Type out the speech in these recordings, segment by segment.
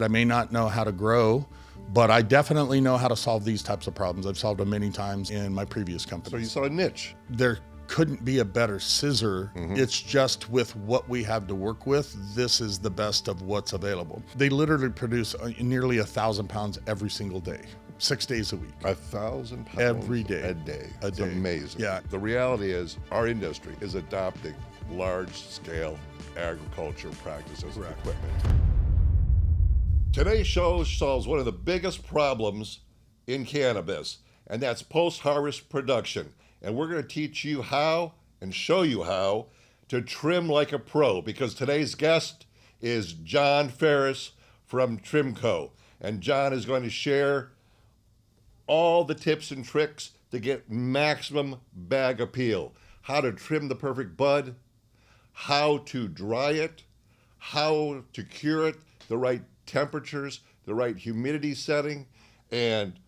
I may not know how to grow, but I definitely know how to solve these types of problems. I've solved them many times in my previous companies. So you saw a niche. There couldn't be a better scissor. It's just with what we have to work with, this is the best of what's available. They literally produce nearly 1,000 pounds every single day, 6 days a week. 1,000 pounds Every day. A day. A It's day. amazing. Yeah. The reality is our industry is adopting large-scale agriculture practices and equipment. Today's show solves one of the biggest problems in cannabis, and that's post-harvest production. And we're going to teach you how and show you how to trim like a pro, because today's guest is John Ferris from TrimCo. And John is going to share all the tips and tricks to get maximum bag appeal, how to trim the perfect bud, how to dry it, how to cure it, the right temperatures, the right humidity setting, and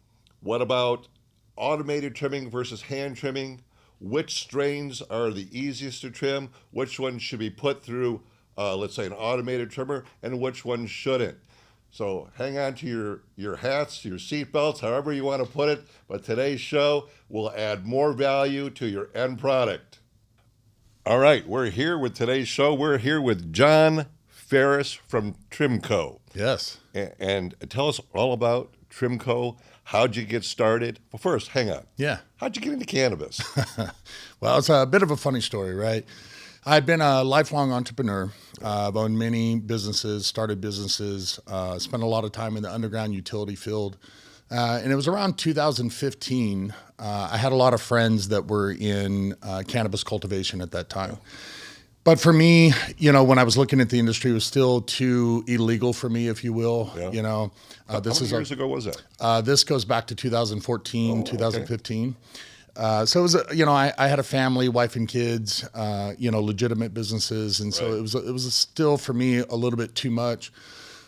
what about automated trimming versus hand trimming? Which strains are the easiest to trim? Which ones should be put through, let's say, an automated trimmer, and which ones shouldn't? So hang on to your hats, your seat belts, however you want to put it, but today's show will add more value to your end product. All right, we're here with today's show. We're here with John Ferris from TrimCo. Yes. And tell us all about TrimCo. How'd you get started? Well, first, hang on. Yeah. How'd you get into cannabis? Well, it's a bit of a funny story, right? I've been a lifelong entrepreneur. I've owned many businesses, started businesses, spent a lot of time in the underground utility field. And it was around 2015. I had a lot of friends that were in cannabis cultivation at that time. But for me, when I was looking at the industry, it was still too illegal for me, if you will. Yeah. How many years ago was that? This goes back to 2014, 2015. So it was, I had a family, wife and kids, legitimate businesses. And so it was still for me a little bit too much.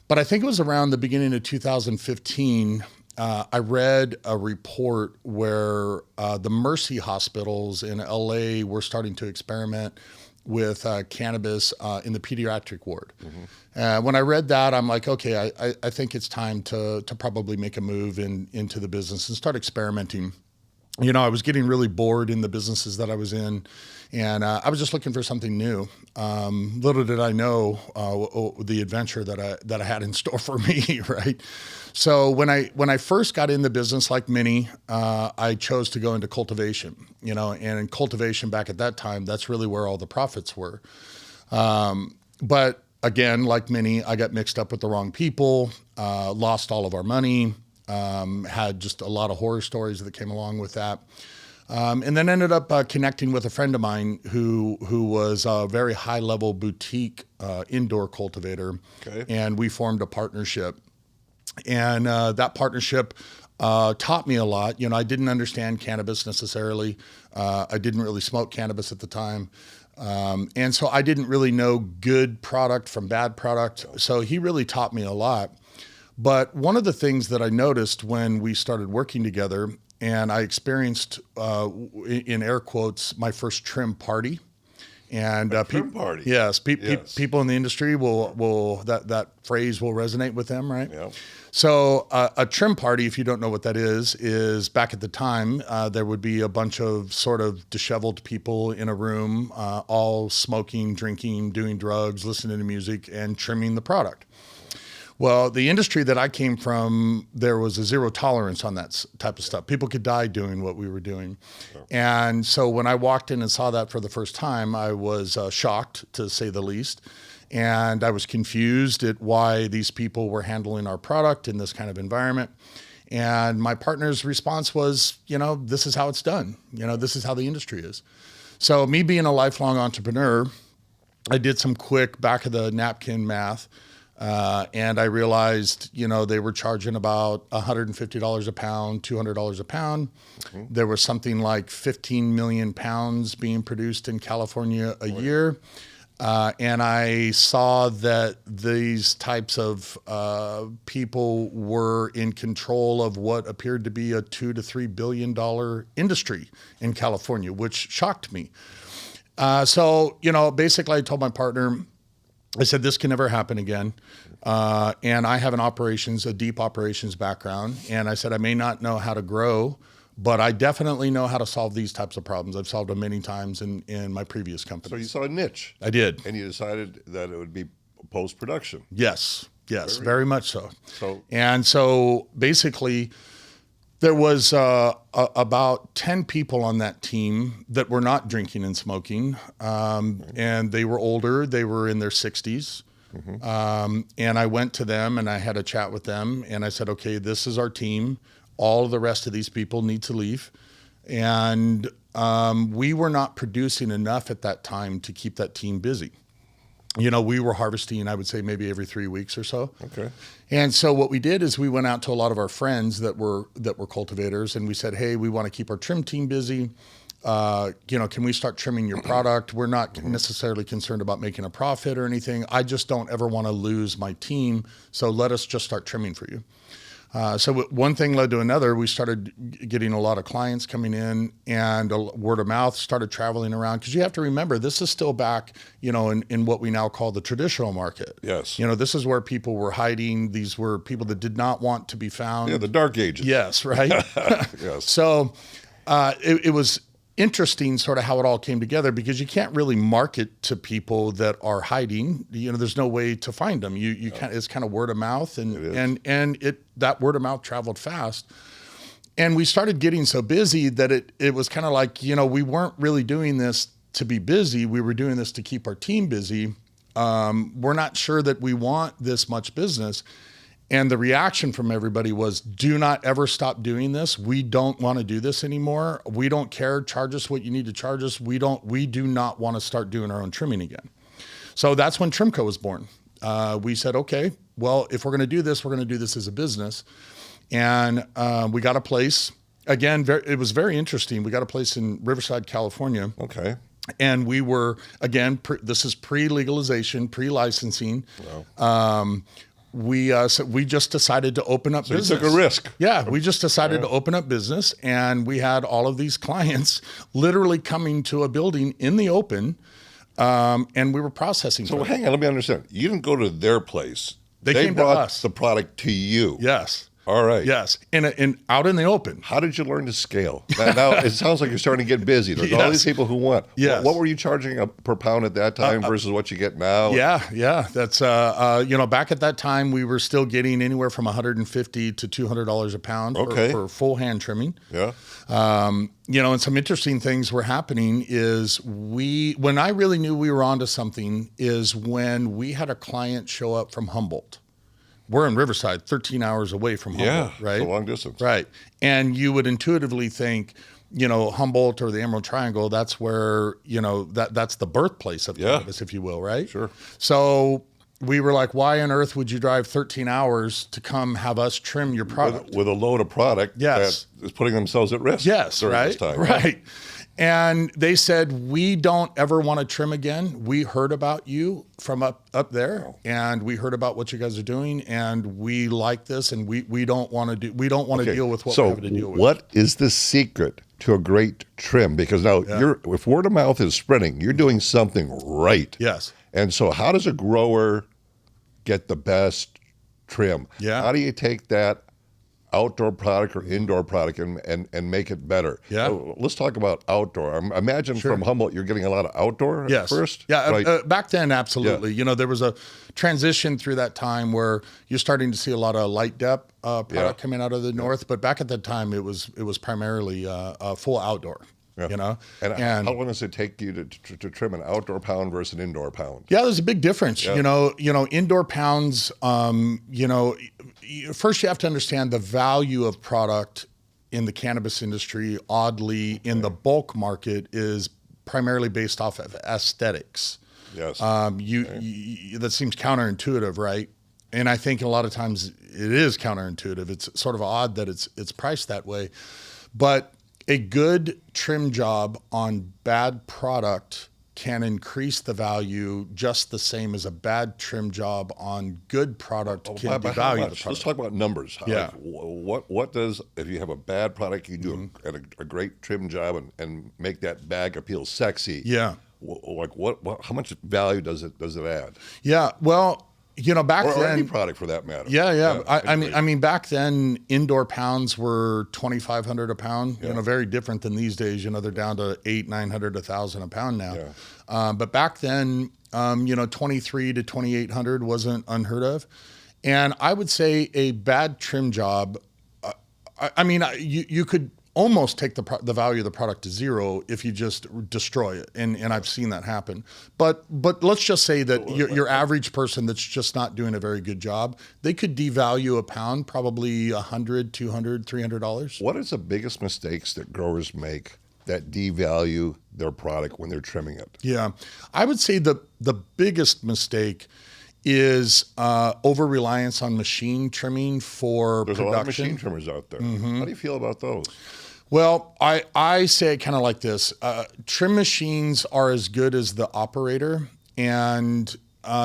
But I think it was around the beginning of 2015, I read a report where the Mercy hospitals in LA were starting to experiment with cannabis in the pediatric ward. When I read that, I'm like, okay, I think it's time to probably make a move into the business and start experimenting. I was getting really bored in the businesses that I was in, and I was just looking for something new. Little did I know the adventure that I had in store for me, right? So when I first got in the business, like many, I chose to go into cultivation, and in cultivation back at that time, that's really where all the profits were. But again, like many, I got mixed up with the wrong people, lost all of our money, had just a lot of horror stories that came along with that. And then ended up connecting with a friend of mine who was a very high level boutique indoor cultivator. Okay. And we formed a partnership. And that partnership taught me a lot. I didn't understand cannabis necessarily. I didn't really smoke cannabis at the time. And so I didn't really know good product from bad product. So he really taught me a lot. But one of the things that I noticed when we started working together, and I experienced, in air quotes, my first trim party. And trim party. Yes, people in the industry will that phrase will resonate with them, right? Yeah. So a trim party, if you don't know what that is back at the time, there would be a bunch of sort of disheveled people in a room, all smoking, drinking, doing drugs, listening to music, and trimming the product. Well, the industry that I came from, there was a zero tolerance on that type of stuff. People could die doing what we were doing. Sure. And so when I walked in and saw that for the first time, I was shocked, to say the least. And I was confused at why these people were handling our product in this kind of environment. And my partner's response was, this is how it's done. This is how the industry is. So me being a lifelong entrepreneur, I did some quick back of the napkin math. And I realized, they were charging about $150 a pound, $200 a pound. Mm-hmm. There was something like 15 million pounds being produced in California a year. And I saw that these types of people were in control of what appeared to be a $2 to $3 billion industry in California, which shocked me. So basically I told my partner, I said, this can never happen again. And I have a deep operations background. And I said, I may not know how to grow, but I definitely know how to solve these types of problems. I've solved them many times in my previous companies. So you saw a niche. I did. And you decided that it would be post-production. Yes, very much so. So So basically, there was about 10 people on that team that were not drinking and smoking, and they were older. They were in their 60s. And I went to them and I had a chat with them, and I said, okay, this is our team. All of the rest of these people need to leave. And we were not producing enough at that time to keep that team busy. You know, we were harvesting, I would say, maybe every 3 weeks or so. Okay. And so what we did is we went out to a lot of our friends that were cultivators, and we said, hey, we want to keep our trim team busy. You know, can we start trimming your product? We're not necessarily concerned about making a profit or anything. I just don't ever want to lose my team. So let us just start trimming for you. So one thing led to another. We started getting a lot of clients coming in, and word of mouth started traveling around. Because you have to remember, this is still back, you know, in what we now call the traditional market. Yes. You know, this is where people were hiding. These were people that did not want to be found. Yeah, the dark ages. Yes, right? Yes. So it was interesting sort of how it all came together, because you can't really market to people that are hiding. You know, there's no way to find them. You can't, it's kind of word of mouth, and that word of mouth traveled fast. And we started getting so busy that it was kind of like, you know, we weren't really doing this to be busy. We were doing this to keep our team busy. We're not sure that we want this much business. And the reaction from everybody was, do not ever stop doing this. We don't want to do this anymore. We don't care. Charge us what you need to charge us. We do not want to start doing our own trimming again. So that's when TrimCo was born. We said, okay, well, if we're going to do this, we're going to do this as a business. And we got a place. Again, it was very interesting. We got a place in Riverside, California. Okay. And we were, again, this is pre-legalization, pre-licensing. Wow. We just decided to open up business. You took a risk. Yeah, we just decided to open up business, and we had all of these clients literally coming to a building in the open, and we were processing. So hang on, let me understand. You didn't go to their place. They came brought to us. The product to you. Yes. All right. Yes, in out in the open. How did you learn to scale? Now it sounds like you're starting to get busy. There's all these people who want. Yes. What were you charging per pound at that time versus what you get now? Yeah. That's you know, back at that time we were still getting anywhere from $150 to $200 a pound for full hand trimming. Yeah. You know, and some interesting things were happening is when I really knew we were onto something is when we had a client show up from Humboldt. We're in Riverside, 13 hours away from Humboldt, right? It's a long distance. Right. And you would intuitively think, you know, Humboldt or the Emerald Triangle, that's where, you know, that's the birthplace of cannabis, if you will, right? Sure. So we were like, why on earth would you drive 13 hours to come have us trim your product? With a load of product that is putting themselves at risk during this time. Right. And they said, we don't ever want to trim again. We heard about you from up there, and we heard about what you guys are doing, and we like this, and we don't want to deal with what we're having to deal with. So what is the secret to a great trim? Because now if word of mouth is spreading, you're doing something right. Yes. And so how does a grower get the best trim? Yeah. How do you take that outdoor product or indoor product and make it better? Yeah. Let's talk about outdoor. I imagine from Humboldt you're getting a lot of outdoor at first? Yeah, right? Back then, absolutely. Yeah. You know, there was a transition through that time where you're starting to see a lot of light depth product coming out of the north, but back at that time it was primarily full outdoor. Yeah. You know, and how long does it take you to trim an outdoor pound versus an indoor pound? Yeah, there's a big difference. Yeah. You know, indoor pounds. You know, first you have to understand the value of product in the cannabis industry. Oddly, in the bulk market, is primarily based off of aesthetics. Yes. That seems counterintuitive, right? And I think a lot of times it is counterintuitive. It's sort of odd that it's priced that way, but a good trim job on bad product can increase the value just the same as a bad trim job on good product can devalue the product. Let's talk about numbers. Yeah. Like, what does, if you have a bad product, you do a great trim job and make that bag appeal sexy. Yeah. Like how much value does it add? Yeah. Well, Back or any then, product for that matter. yeah. Any I mean, back then, indoor pounds were 2,500 a pound. Yeah. Very different than these days. They're down to 800, 900, 1,000 a pound now. Yeah. But back then, 23 to 2,800 wasn't unheard of. And I would say a bad trim job. You could almost take the value of the product to zero if you just destroy it, and I've seen that happen. But let's just say that your average person that's just not doing a very good job, they could devalue a pound probably $100, $200, $300. What is the biggest mistakes that growers make that devalue their product when they're trimming it? Yeah, I would say the biggest mistake is over reliance on machine trimming for There's production. a lot of machine trimmers out there. How do you feel about those? Well, I say it kind of like this. Trim machines are as good as the operator, and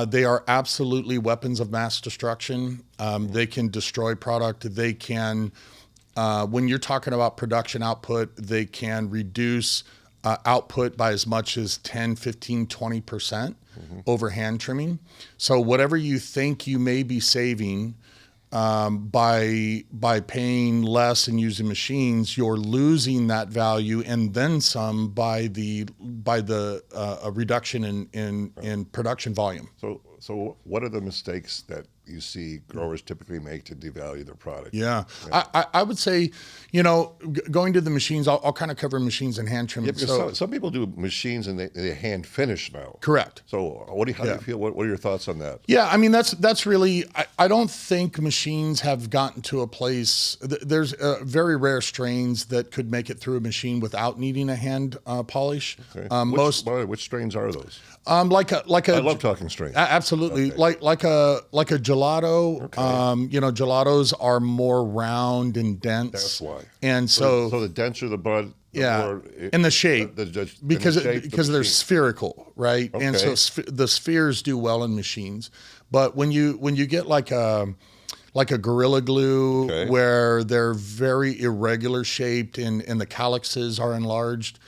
they are absolutely weapons of mass destruction. They can destroy product. They can, when you're talking about production output, they can reduce output by as much as 10, 15, 20% over hand trimming. So whatever you think you may be saving by paying less and using machines, you're losing that value and then some by the reduction in production volume. So what are the mistakes that you see growers typically make to devalue their product? Yeah. I would say, going to the machines, I'll kind of cover machines and hand trimming. Yeah, because some people do machines and they hand finish now. Correct. So how do you feel? What are your thoughts on that? Yeah, I mean, that's really, I don't think machines have gotten to a place, there's very rare strains that could make it through a machine without needing a hand polish. Okay. Which strains are those? I love talking strains. Absolutely. Okay. Like a gelato. Okay. Gelatos are more round and dense. That's why. And so the denser the bud, more, and the shape, because they're spherical, right? Okay. And so the spheres do well in machines. But when you get like a Gorilla Glue, where they're very irregular shaped and the calyxes are enlarged,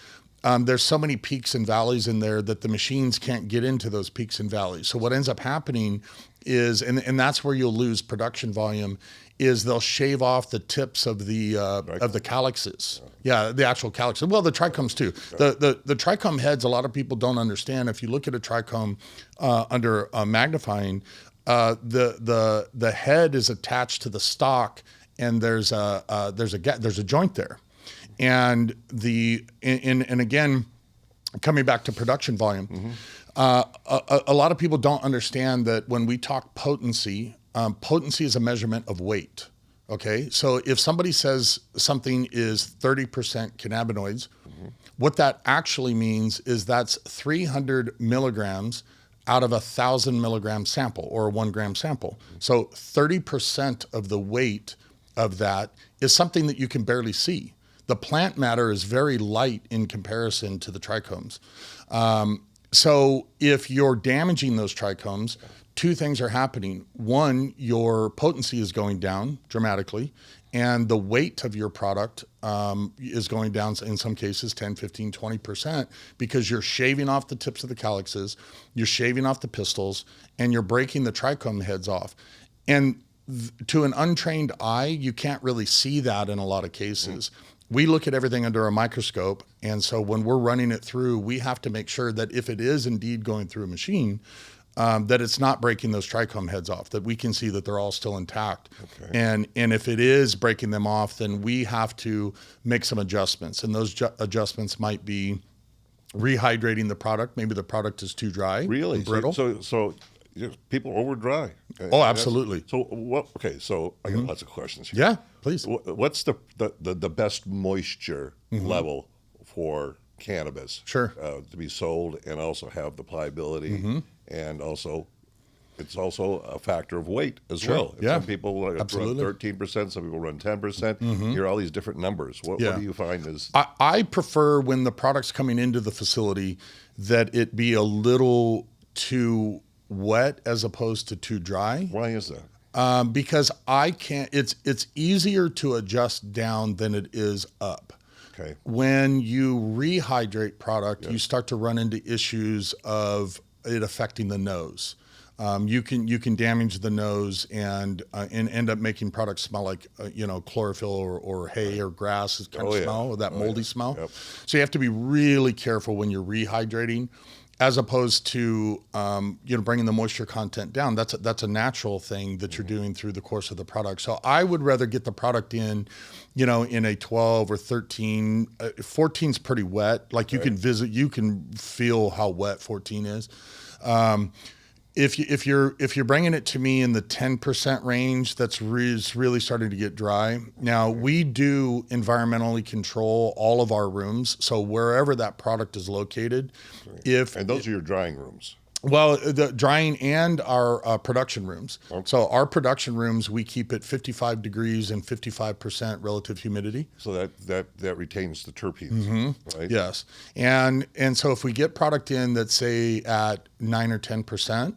there's so many peaks and valleys in there that the machines can't get into those peaks and valleys. So what ends up happening is, and that's where you'll lose production volume, is they'll shave off the tips of the calyxes. Yeah, the actual calyxes. Well, the trichomes too. The trichome heads, a lot of people don't understand. If you look at a trichome under magnifying, the head is attached to the stalk, and there's a joint there. And again, coming back to production volume, a lot of people don't understand that when we talk potency, potency is a measurement of weight. Okay, so if somebody says something is 30% cannabinoids, what that actually means is that's 300 milligrams out of 1,000 milligram sample or a 1 gram sample. So 30% of the weight of that is something that you can barely see. The plant matter is very light in comparison to the trichomes. So if you're damaging those trichomes, two things are happening. One, your potency is going down dramatically, and the weight of your product is going down in some cases 10, 15, 20%, because you're shaving off the tips of the calyxes, you're shaving off the pistils, and you're breaking the trichome heads off. And to an untrained eye, you can't really see that in a lot of cases. We look at everything under a microscope, and so when we're running it through, we have to make sure that if it is indeed going through a machine, that it's not breaking those trichome heads off, that we can see that they're all still intact. Okay. And if it is breaking them off, then we have to make some adjustments, and those adjustments might be rehydrating the product. Maybe the product is too dry, really brittle. So people over dry. Oh, absolutely. So what? Okay, so I got lots of questions here. Yeah, please. What's the best moisture level for cannabis? Sure. To be sold and also have the pliability, and also it's also a factor of weight as well. Yeah. Some people run 13%, some people run 10%. You hear all these different numbers. What do you find is? I prefer when the product's coming into the facility that it be a little too wet as opposed to too dry. Why is that? Because I can't. It's easier to adjust down than it is up. Okay. When you rehydrate product, you start to run into issues of it affecting the nose. you can damage the nose and end up making products smell like chlorophyll or hay or grass kind of smell, or that moldy smell. Yep. So you have to be really careful when you're rehydrating, as opposed to bringing the moisture content down. That's a natural thing that you're doing through the course of the product. So I would rather get the product in a 12 or 13. 14's pretty wet. Like you can feel how wet 14 is. If you're bringing it to me in the 10% range, that's really starting to get dry. Now we do environmentally control all of our rooms, so wherever that product is located, and those are your drying rooms. Well, the drying and our production rooms. Okay. So our production rooms, we keep at 55 degrees and 55% relative humidity. So that retains the terpenes, right? Yes. And so if we get product in that's, say, at 9 or 10%,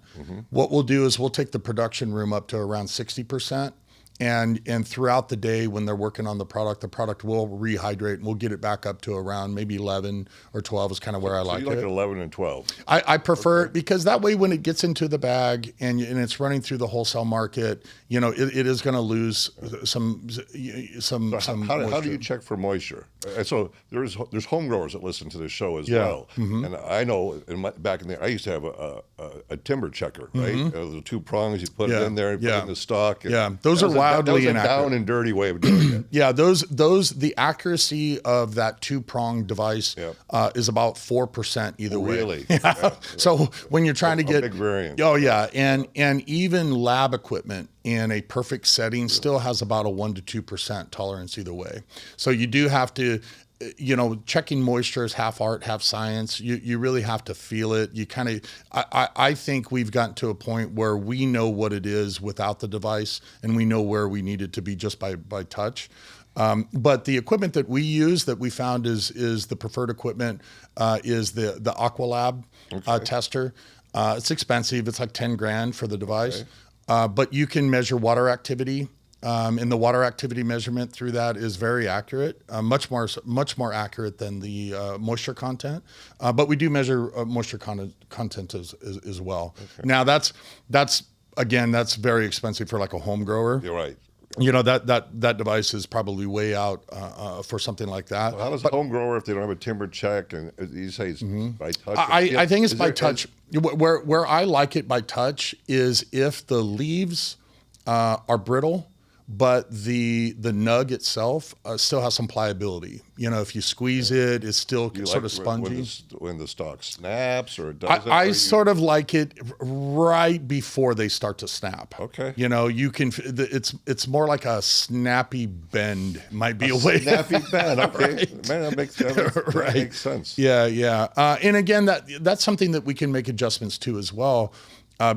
what we'll do is we'll take the production room up to around 60%. And throughout the day when they're working on the product will rehydrate, and we'll get it back up to around maybe 11 or 12 is kind of where I like it. So you like 11 and 12? I prefer it because that way when it gets into the bag and it's running through the wholesale market, it is going to lose some How do you check for moisture? And so there's home growers that listen to this show as well. And I know back in there, I used to have a timber checker, right? The 2 prongs, you put it in there and put it in the stalk. Those are wildly that was a inaccurate. down and dirty way of doing it. The accuracy of that 2-prong device is about 4% either way. Really? So when you're trying to get big variance. Oh yeah, and even lab equipment in a perfect setting still has about a 1 to 2% tolerance either way. So you do have to, checking moisture is half art, half science. You really have to feel it. You kind of, I think we've gotten to a point where we know what it is without the device, and we know where we need it to be just by touch. But the equipment that we use that we found is the preferred equipment is the Aqualab tester. It's expensive. It's like 10 grand for the device. But you can measure water activity. And the water activity measurement through that is very accurate, much more accurate than the moisture content. But we do measure moisture content as well. Okay. Now that's very expensive for like a home grower. You're right. That device is probably way out for something like that. Well, how does a home grower, if they don't have a timber check, and you say it's by touch? I think it's by touch. Where I like it by touch is if the leaves are brittle, but the nug itself still has some pliability. If you squeeze it, it's still sort of spongy. When the stalk snaps or doesn't? I sort of like it right before they start to snap. Okay. You can. It's more like a snappy bend. Might be a way. Snappy bend. Okay. Right. Man, that makes sense. Yeah. And again, that's something that we can make adjustments to as well.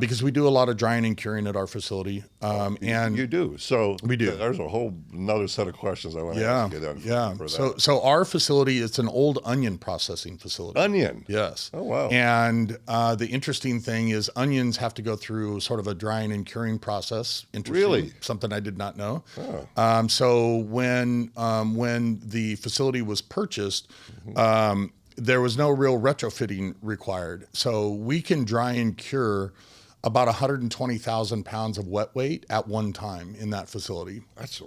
Because we do a lot of drying and curing at our facility. And you do. So we do. There's a whole another set of questions I want to ask you then. For that. So our facility, it's an old onion processing facility. Onion? Yes. Oh, wow. And the interesting thing is onions have to go through sort of a drying and curing process. Interesting. Really? Something I did not know. Oh. So when the facility was purchased, there was no real retrofitting required. So we can dry and cure about 120,000 pounds of wet weight at one time in that facility. That's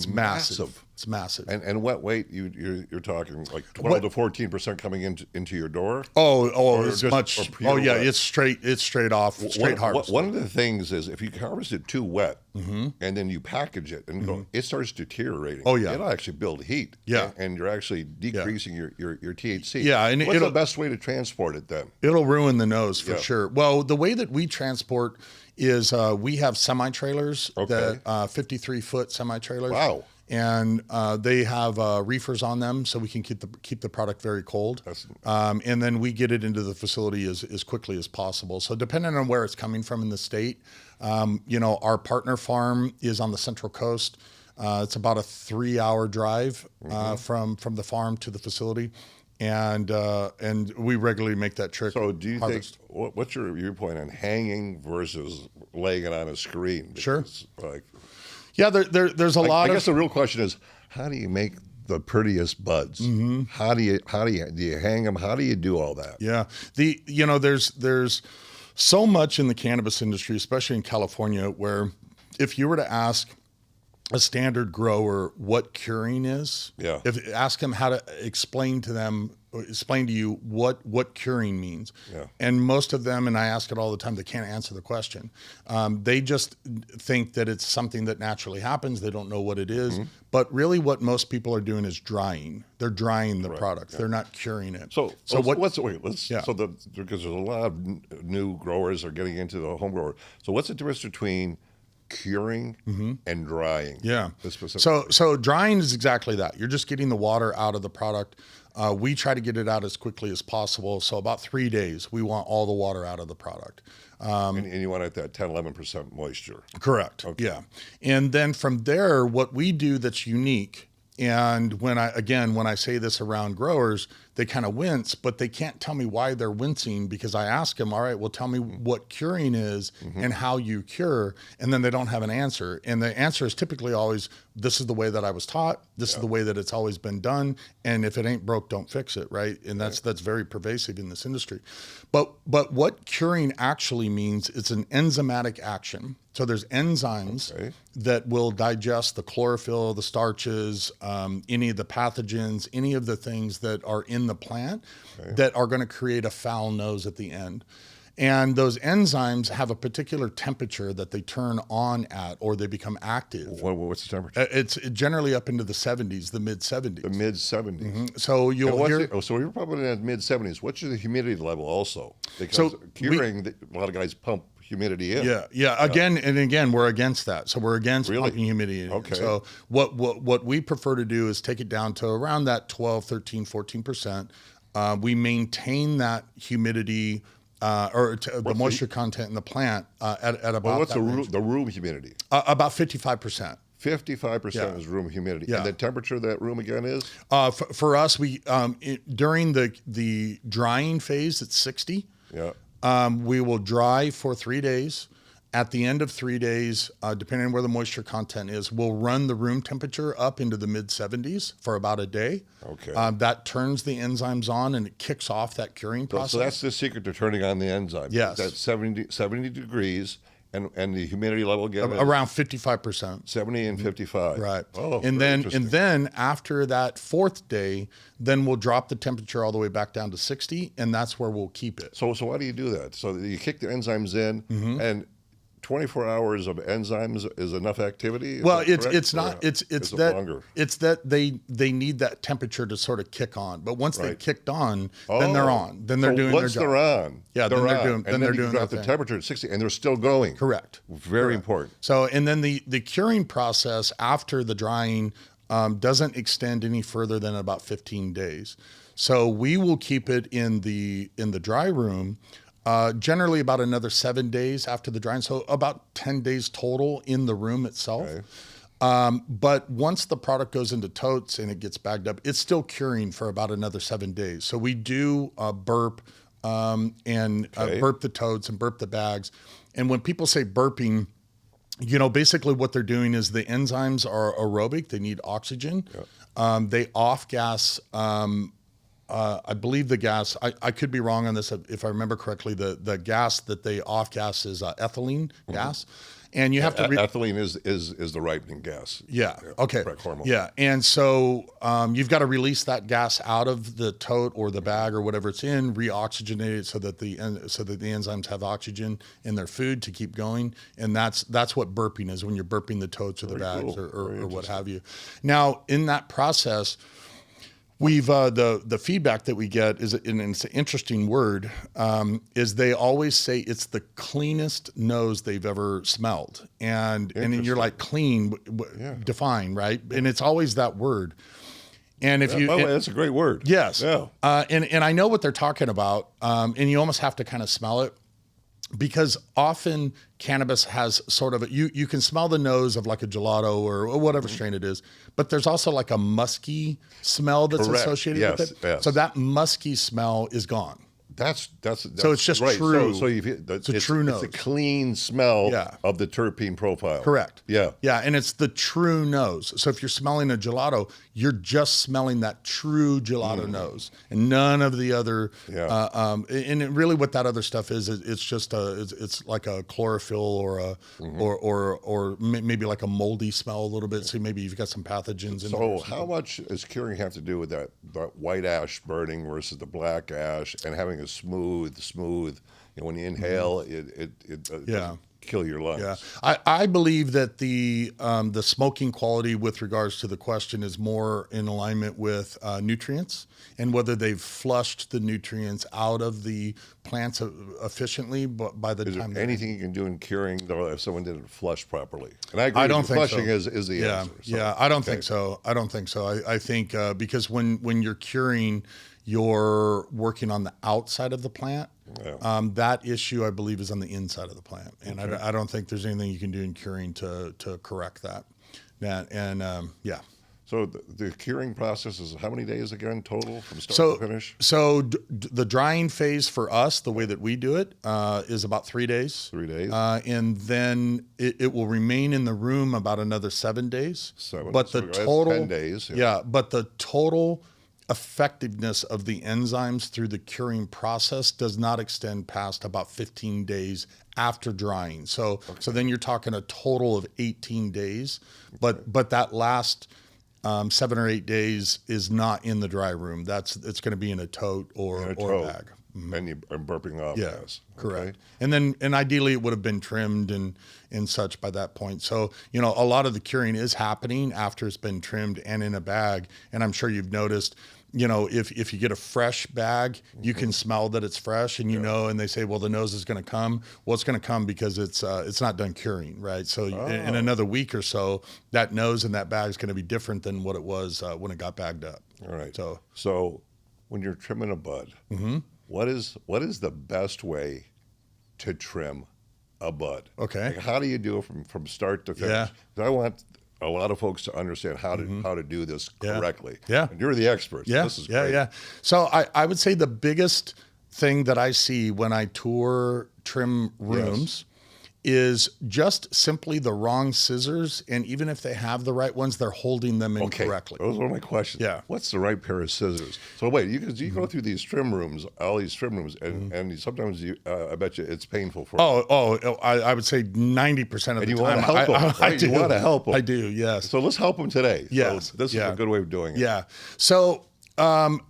massive. It's massive. And wet weight, you're talking like 12 to 14% coming into your door. It's much. Oh yeah, wet. It's straight off, straight harvest. One of the things is if you harvest it too wet, and then you package it and it starts deteriorating. Oh yeah, it'll actually build heat. Yeah, and you're actually decreasing your THC. Yeah, and what's the best way to transport it then? It'll ruin the nose for sure. Well, the way that we transport is we have semi-trailers, 53-foot semi-trailers. Wow. And they have reefers on them, so we can keep the product very cold. And then we get it into the facility as quickly as possible. So depending on where it's coming from in the state, our partner farm is on the Central Coast. It's about a 3-hour drive from the farm to the facility. And we regularly make that trip. So do you think, what's your viewpoint on hanging versus laying it on a screen? Because, sure. Yeah, there's a lot. I guess the real question is, how do you make the prettiest buds? How do you hang them? How do you do all that? Yeah, there's So much in the cannabis industry, especially in California, where if you were to ask a standard grower what curing is, Yeah. if ask them how to explain to you what curing means, Yeah. and most of them, and I ask it all the time, they can't answer the question. They just think that it's something that naturally happens. They don't know what it is. But really, what most people are doing is drying. They're drying the product. They're not curing it. So because there's a lot of new growers are getting into the home grower. So what's the difference between curing and drying? Yeah. The specific- So drying is exactly that. You're just getting the water out of the product. We try to get it out as quickly as possible. So about 3 days, we want all the water out of the product. and you want it at that 10, 11% moisture. Correct. Okay. Yeah. And then from there, what we do that's unique, and when I say this around growers, they kind of wince, but they can't tell me why they're wincing, because I ask them, all right, well, tell me what curing is and how you cure. And then they don't have an answer. And the answer is typically always, this is the way that I was taught. This is the way that it's always been done. And if it ain't broke, don't fix it. Right. And that's very pervasive in this industry. But what curing actually means, it's an enzymatic action. So there's enzymes that will digest the chlorophyll, the starches, any of the pathogens, any of the things that are in the plant that are going to create a foul nose at the end. And those enzymes have a particular temperature that they turn on at, or they become active. What's the temperature? It's generally up into the 70s, the mid 70s. The mid 70s. So you'll hear. So you're probably in the mid 70s. What's the humidity level also? Because So curing, a lot of guys pump humidity in. Yeah. Again, we're against that. So we're against Really? pumping humidity in. Okay. So what we prefer to do is take it down to around that 12, 13, 14%. We maintain that humidity the moisture content in the plant at about. Well, what's the room humidity? About 55%. 55% is room humidity. Yeah. And the temperature of that room again is? For us, we during the drying phase, it's 60. Yeah. We will dry for 3 days. At the end of 3 days, depending on where the moisture content is, we'll run the room temperature up into the mid 70s for about a day. Okay. That turns the enzymes on and it kicks off that curing process. So that's the secret to turning on the enzyme. Yes. That's 70 degrees and the humidity level again is Around 55%. 70 and 55. Right. Oh, and very interesting. then after that fourth day, then we'll drop the temperature all the way back down to 60, and that's where we'll keep it. So why do you do that? So you kick the enzymes in and 24 hours of enzymes is enough activity? Well, it's not. It's that longer? It's that they need that temperature to sort of kick on. But once they've kicked on, then they're on. Then they're doing their job. Once they're on, yeah, they're then they're on. doing. And Then they're you doing drop their the thing. temperature at 60, and they're still going. Correct. Very important. So, and then the curing process after the drying doesn't extend any further than about 15 days. So we will keep it in the dry room. Generally about another 7 days after the drying, so about 10 days total in the room itself. Okay. But once the product goes into totes and it gets bagged up, it's still curing for about another 7 days. So we do burp burp the totes and burp the bags. And when people say burping, basically what they're doing is the enzymes are aerobic. They need oxygen. Yeah. They off-gas. I believe the gas, I could be wrong on this if I remember correctly, the gas that they off-gas is ethylene gas. And you have to... ethylene is the ripening gas. Yeah. Okay. Correct hormone. Yeah. And so you've got to release that gas out of the tote or the bag or whatever it's in, re-oxygenate it so that the enzymes have oxygen in their food to keep going. And that's what burping is, when you're burping the totes or the bags or what have you. Now, in that process, we've the feedback that we get is, and it's an interesting word, is they always say it's the cleanest nose they've ever smelled, and you're like, clean, define, right? And it's always that word. And if that's a great word. Yes. Yeah. And I know what they're talking about, and you almost have to kind of smell it. Because often cannabis has sort of you can smell the nose of like a gelato or whatever strain it is, but there's also like a musky smell that's associated with it. Yes. So that musky smell is gone. That's So it's just right. true. So It's a true nose. It's a clean smell Yeah. of the terpene profile. Correct. Yeah. Yeah, and it's the true nose. So if you're smelling a gelato, you're just smelling that true gelato nose, and none of the other. Yeah. Really, what that other stuff is, it's just it's like a chlorophyll or a or maybe like a moldy smell a little bit. So maybe you've got some pathogens in there. So how much does curing have to do with that white ash burning versus the black ash, and having a smooth? When you inhale, it doesn't kill your lungs. Yeah, I believe that the smoking quality, with regards to the question, is more in alignment with nutrients and whether they've flushed the nutrients out of the plants efficiently. But by the Is time there anything you can do in curing though if someone didn't flush properly? And I agree. I don't think flushing so. is the answer. So, Yeah, I don't think so. I don't think so. I think because when you're curing, you're working on the outside of the plant. Yeah. That issue, I believe, is on the inside of the plant, and I don't think there's anything you can do in curing to correct that. Yeah. So the curing process is how many days again total from start to finish? So the drying phase for us, the way that we do it, is about 3 days. 3 days. And then it will remain in the room about another 7 days. But so the that's total 10 days. But the total effectiveness of the enzymes through the curing process does not extend past about 15 days after drying. So then you're talking a total of 18 days, but that last 7 or 8 days is not in the dry room. It's going to be in a tote or a bag. And I'm burping off. Yeah, gas. correct. And ideally it would have been trimmed and such by that point. So, a lot of the curing is happening after it's been trimmed and in a bag. And I'm sure you've noticed, if you get a fresh bag, you can smell that it's fresh, and and they say, well, the nose is going to come. Well, it's going to come because it's not done curing, right? So in another week or so, that nose in that bag is going to be different than what it was when it got bagged up. All right. So when you're trimming a bud, what is the best way to trim a bud? Okay. Like, how do you do it from start to finish? Yeah. 'Cause I want a lot of folks to understand how to do this correctly. Yeah. And you're the expert. So this is great. Yeah. So I would say the biggest thing that I see when I tour trim rooms is just simply the wrong scissors. And even if they have the right ones, they're holding them incorrectly. Those are my questions. Yeah. What's the right pair of scissors? So wait, you go through these trim rooms, all these trim rooms, and sometimes I bet you it's painful for you. I would say 90% of And the you time. want to help them. I Right? do. You want to help them. I do, yes. So let's help them today. Yes. So this is a good way of doing it. Yeah. So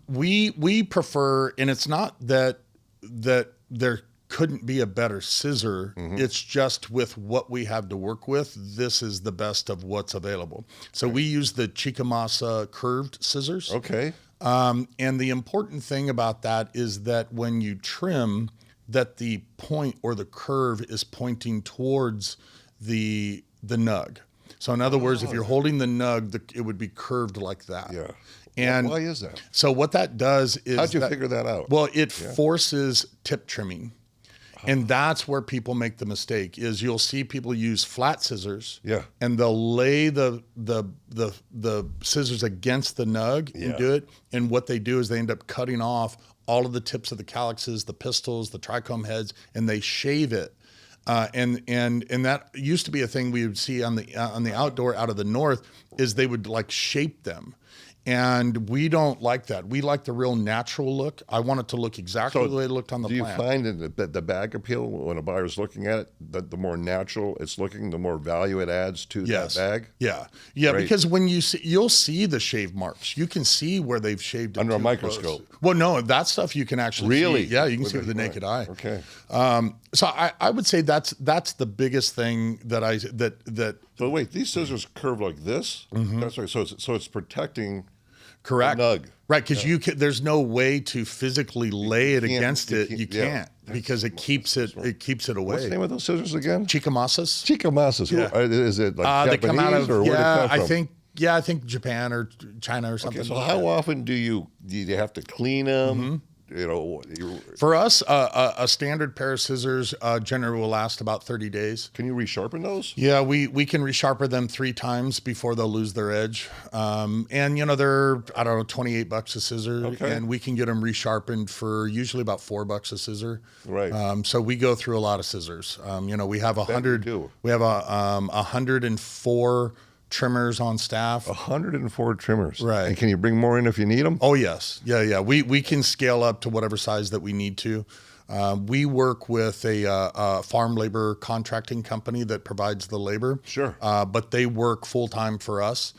we prefer, and it's not that there couldn't be a better scissor. It's just with what we have to work with, this is the best of what's available. So we use the Chickamauga curved scissors. Okay. And the important thing about that is that when you trim, that the point or the curve is pointing towards the nug. So in other words, if you're holding the nug, it would be curved like that. Yeah. And why is that? So what that does is, how'd you figure that out? Well, it forces tip trimming. And that's where people make the mistake. Is you'll see people use flat scissors, and they'll lay the scissors against the nug and do it. And what they do is they end up cutting off all of the tips of the calyxes, the pistils, the trichome heads, and they shave it. And that used to be a thing we would see on the outdoor out of the north, is they would like shape them. And we don't like that. We like the real natural look. I want it to look exactly the way it looked on the plant. Do you find that the bag appeal, when a buyer's looking at it, that the more natural it's looking, the more value it adds to that bag? Yeah. Great. Because when you'll see the shave marks. You can see where they've shaved it under a too microscope. close. Well, no, that stuff you can actually really see. Yeah, you can see with the naked eye. Okay. So I would say that's the biggest thing that. So wait, these scissors curve like this. That's right. So it's protecting. Correct. The nug. Right, because there's no way to physically lay it against it. You can't because it keeps it away. What's the name of those scissors again? Chickamaugas. Chickamaugas. Yeah. Is it like Japanese, they come out of, or where they come from? I think Japan or China or something. Okay, so like how that. often do you have to clean them, For us, a standard pair of scissors generally will last about 30 days. Can you resharpen those? Yeah, we can resharpen them 3 times before they'll lose their edge. And they're, I don't know, $28 a scissor. Okay. And we can get them resharpened for usually about $4 a scissor. Right. So we go through a lot of scissors. We have 100. do. We have 104 trimmers on staff. 104 trimmers. Right. And can you bring more in if you need them? Oh yes, yeah. We can scale up to whatever size that we need to. We work with a farm labor contracting company that provides the labor. Sure. But they work full time for us,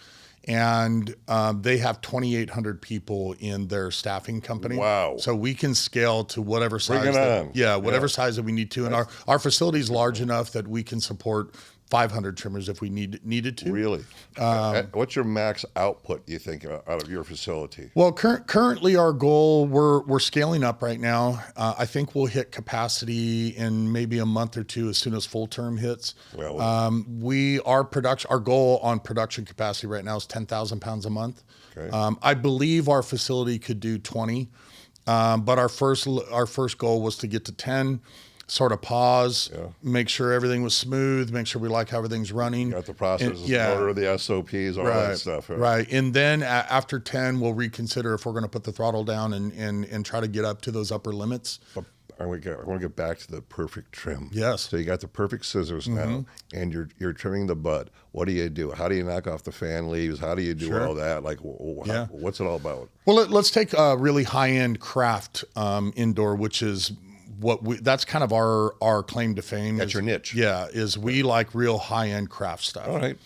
and they have 2,800 people in their staffing company. Wow. So we can scale to whatever size. Bring it on. Yeah, whatever size that we need to, and our facility is large enough that we can support 500 trimmers if we needed to. Really? What's your max output, you think, out of your facility? Well, currently our goal, we're scaling up right now. I think we'll hit capacity in maybe a month or two as soon as full term hits. Well, our goal on production capacity right now is 10,000 pounds a month. Okay. I believe our facility could do 20, but our first goal was to get to 10. Sort of pause, make sure everything was smooth, make sure we like how everything's running. Got the processes, yeah. order the SOPs, all that stuff. Right. And then after 10, we'll reconsider if we're going to put the throttle down and try to get up to those upper limits. But I want to get back to the perfect trim. Yes. So you got the perfect scissors now, and you're trimming the bud. What do you do? How do you knock off the fan leaves? How do you do all that? Like, what's it all about? Well, let's take a really high-end craft indoor, which is that's kind of our claim to fame. That's your niche. Yeah, is we like real high-end craft stuff. All right.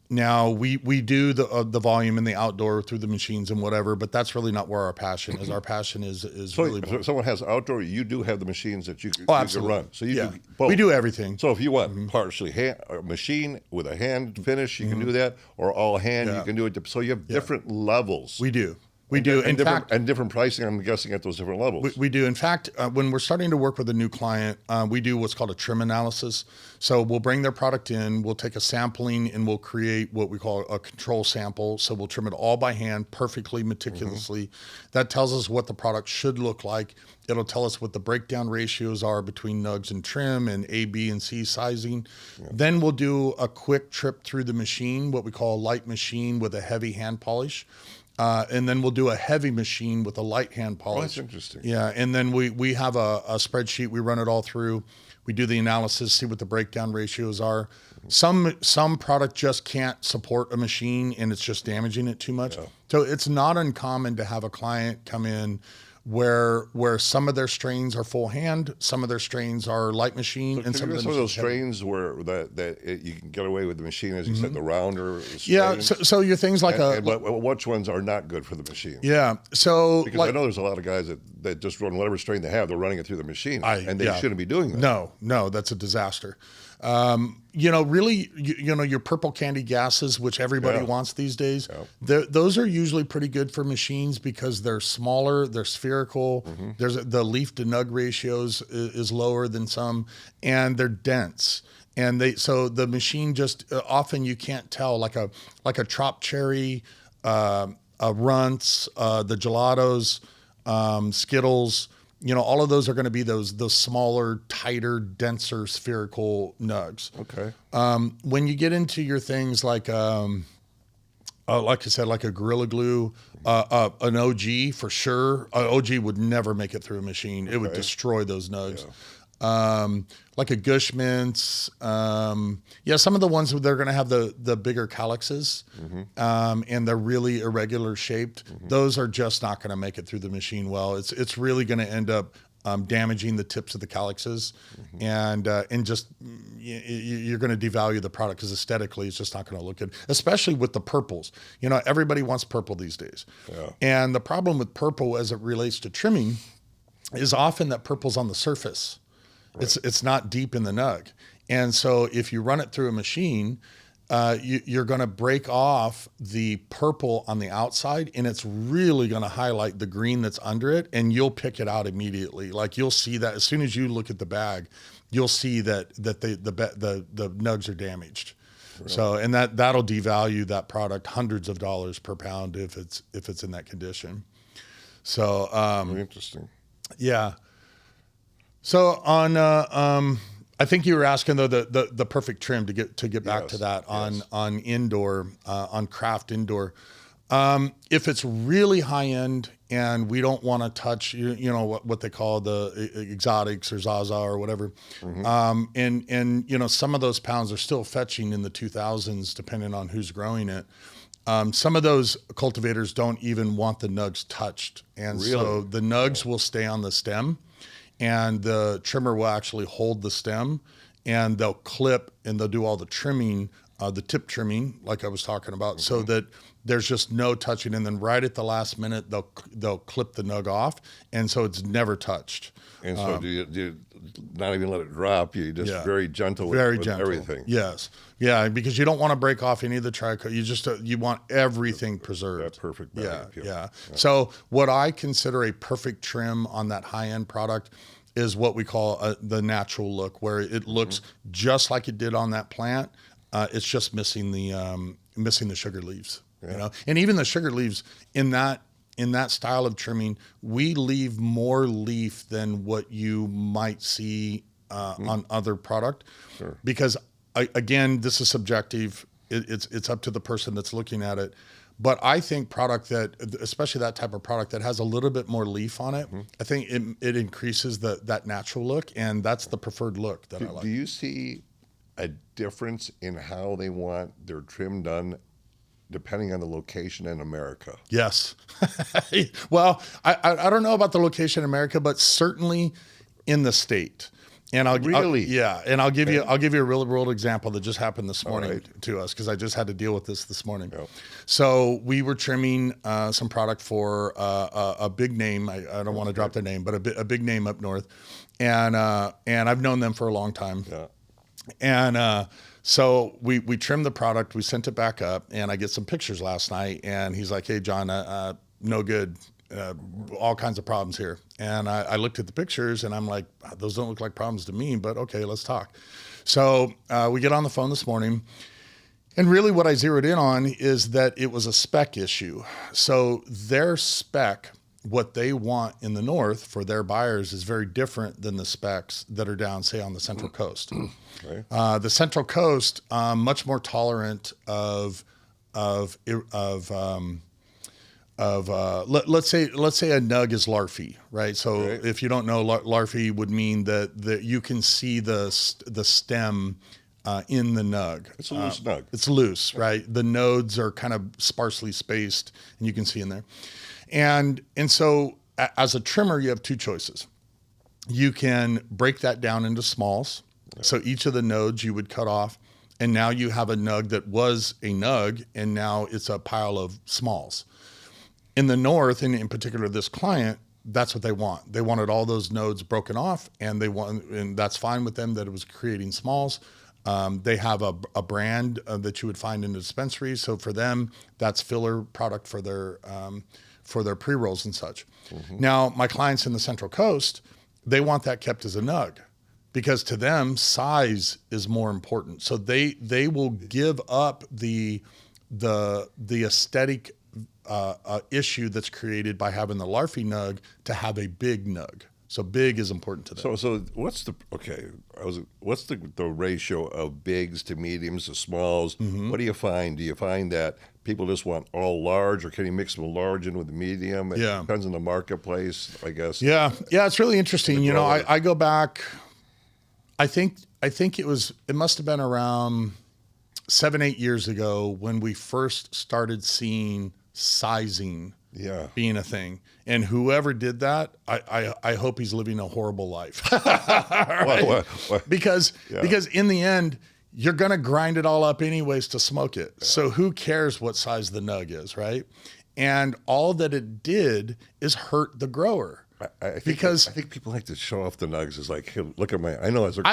Now we do the volume in the outdoor through the machines and whatever, but that's really not where our passion is. Our passion is So really. if someone has outdoor, you do have the machines that you can run. So you do both. We do everything. So if you want partially a machine with a hand finish, you can do that, or all hand, you can do it. So you have different levels. We do. We do. In fact, and different pricing, I'm guessing, at those different levels. We do. In fact, when we're starting to work with a new client, we do what's called a trim analysis. So we'll bring their product in, we'll take a sampling, and we'll create what we call a control sample. So we'll trim it all by hand, perfectly, meticulously. That tells us what the product should look like. It'll tell us what the breakdown ratios are between nugs and trim and A, B, and C sizing. Then we'll do a quick trip through the machine, what we call a light machine with a heavy hand polish. And then we'll do a heavy machine with a light hand polish. Oh, that's interesting. Yeah, and then we have a spreadsheet. We run it all through. We do the analysis, see what the breakdown ratios are. Some product just can't support a machine, and it's just damaging it too much. So it's not uncommon to have a client come in where some of their strains are full hand, some of their strains are light machine, and some of those strains where you can get away with the machine, as you said, the rounder strains. Yeah, so your things like but which ones are not good for the machine? Yeah, so because I know there's a lot of guys that just run whatever strain they have, they're running it through the machine, and they shouldn't be doing that. No, that's a disaster. Really, your purple candy gases, which everybody wants these days, those are usually pretty good for machines because they're smaller, they're spherical. The leaf to nug ratios is lower than some, and they're dense. And so the machine just often you can't tell, like a Trop Cherry, a Runts, the Gelatos, Skittles. All of those are going to be those smaller, tighter, denser, spherical nugs. Okay. When you get into your things like I said, like a Gorilla Glue, an OG for sure. An OG would never make it through a machine. It would destroy those nugs. Like a Gush Mints. Some of the ones they're going to have the bigger calyxes, and they're really irregular shaped. Those are just not going to make it through the machine well. It's really going to end up damaging the tips of the calyxes, and just you're going to devalue the product because aesthetically it's just not going to look good, especially with the purples. Everybody wants purple these days, and the problem with purple as it relates to trimming is often that purple's on the surface. Right. It's not deep in the nug. And so if you run it through a machine, you're going to break off the purple on the outside, and it's really going to highlight the green that's under it, and you'll pick it out immediately. Like you'll see that as soon as you look at the bag, you'll see that the nugs are damaged. Really? So, and that'll devalue that product hundreds of dollars per pound if it's in that condition. So, Very interesting. yeah. So I think you were asking though the perfect trim to get back to that on indoor, on craft indoor. If it's really high end and we don't want to touch, you know, what they call the exotics or Zaza or whatever. And, you know, some of those pounds are still fetching in the 2000s, depending on who's growing it. Some of those cultivators don't even want the nugs touched. And so the nugs will stay on the stem, and the trimmer will actually hold the stem, and they'll clip and they'll do all the trimming, the tip trimming, like I was talking about, so that there's just no touching. And then right at the last minute, they'll clip the nug off, and so it's never touched. And so do you not even let it drop? You just very gentle with everything. Yes. Yeah, because you don't want to break off any of the trichome. You just you want everything preserved. That perfect value. Yeah. So what I consider a perfect trim on that high-end product is what we call the natural look, where it looks just like it did on that plant. It's just missing the sugar leaves. You know, and even the sugar leaves in that style of trimming, we leave more leaf than what you might see on other product. Sure. Because again, this is subjective. It's up to the person that's looking at it. But I think product that, especially that type of product that has a little bit more leaf on it, I think it increases that natural look, and that's the preferred look that I like. Do you see a difference in how they want their trim done depending on the location in America? Yes. Well, I don't know about the location in America, but certainly in the state. And I'll give you a real world example that just happened this morning to us, because I just had to deal with this morning. Yep. So we were trimming some product for a big name. I don't want to drop their name, but a big name up north, and I've known them for a long time. Yeah. And so we trimmed the product, we sent it back up, and I get some pictures last night, and he's like, "Hey, John, no good. All kinds of problems here." And I looked at the pictures and I'm like, those don't look like problems to me, but okay, let's talk. So we get on the phone this morning, and really what I zeroed in on is that it was a spec issue. So their spec, what they want in the north for their buyers, is very different than the specs that are down, say, on the Central Coast. Okay. The Central Coast, much more tolerant of let's say a nug is larvae, right? So if you don't know, larvae would mean that you can see the stem in the nug. It's a loose nug. It's loose, right? The nodes are kind of sparsely spaced, and you can see in there. And so as a trimmer, you have two choices. You can break that down into smalls. So each of the nodes you would cut off, and now you have a nug that was a nug, and now it's a pile of smalls. In the north, and in particular this client, that's what they want. They wanted all those nodes broken off, and and that's fine with them that it was creating smalls. They have a brand that you would find in the dispensary. So for them, that's filler product for their pre-rolls and such. Now, my clients in the Central Coast, they want that kept as a nug, because to them, size is more important. So they will give up the aesthetic issue that's created by having the larvae nug to have a big nug. So big is important to them. So what's the ratio of bigs to mediums to smalls? What do you find? Do you find that people just want all large, or can you mix them large in with the medium? It depends on the marketplace, I guess. Yeah, it's really interesting. You know, I go back, I think it must have been around 7-8 years ago when we first started seeing sizing being a thing. And whoever did that, I hope he's living a horrible life. Right? What? Because in the end, you're going to grind it all up anyways to smoke it. Yeah. So who cares what size the nug is, right? And all that it did is hurt the grower. I think people like to show off the nugs. It's like, hey, look at my. I know as a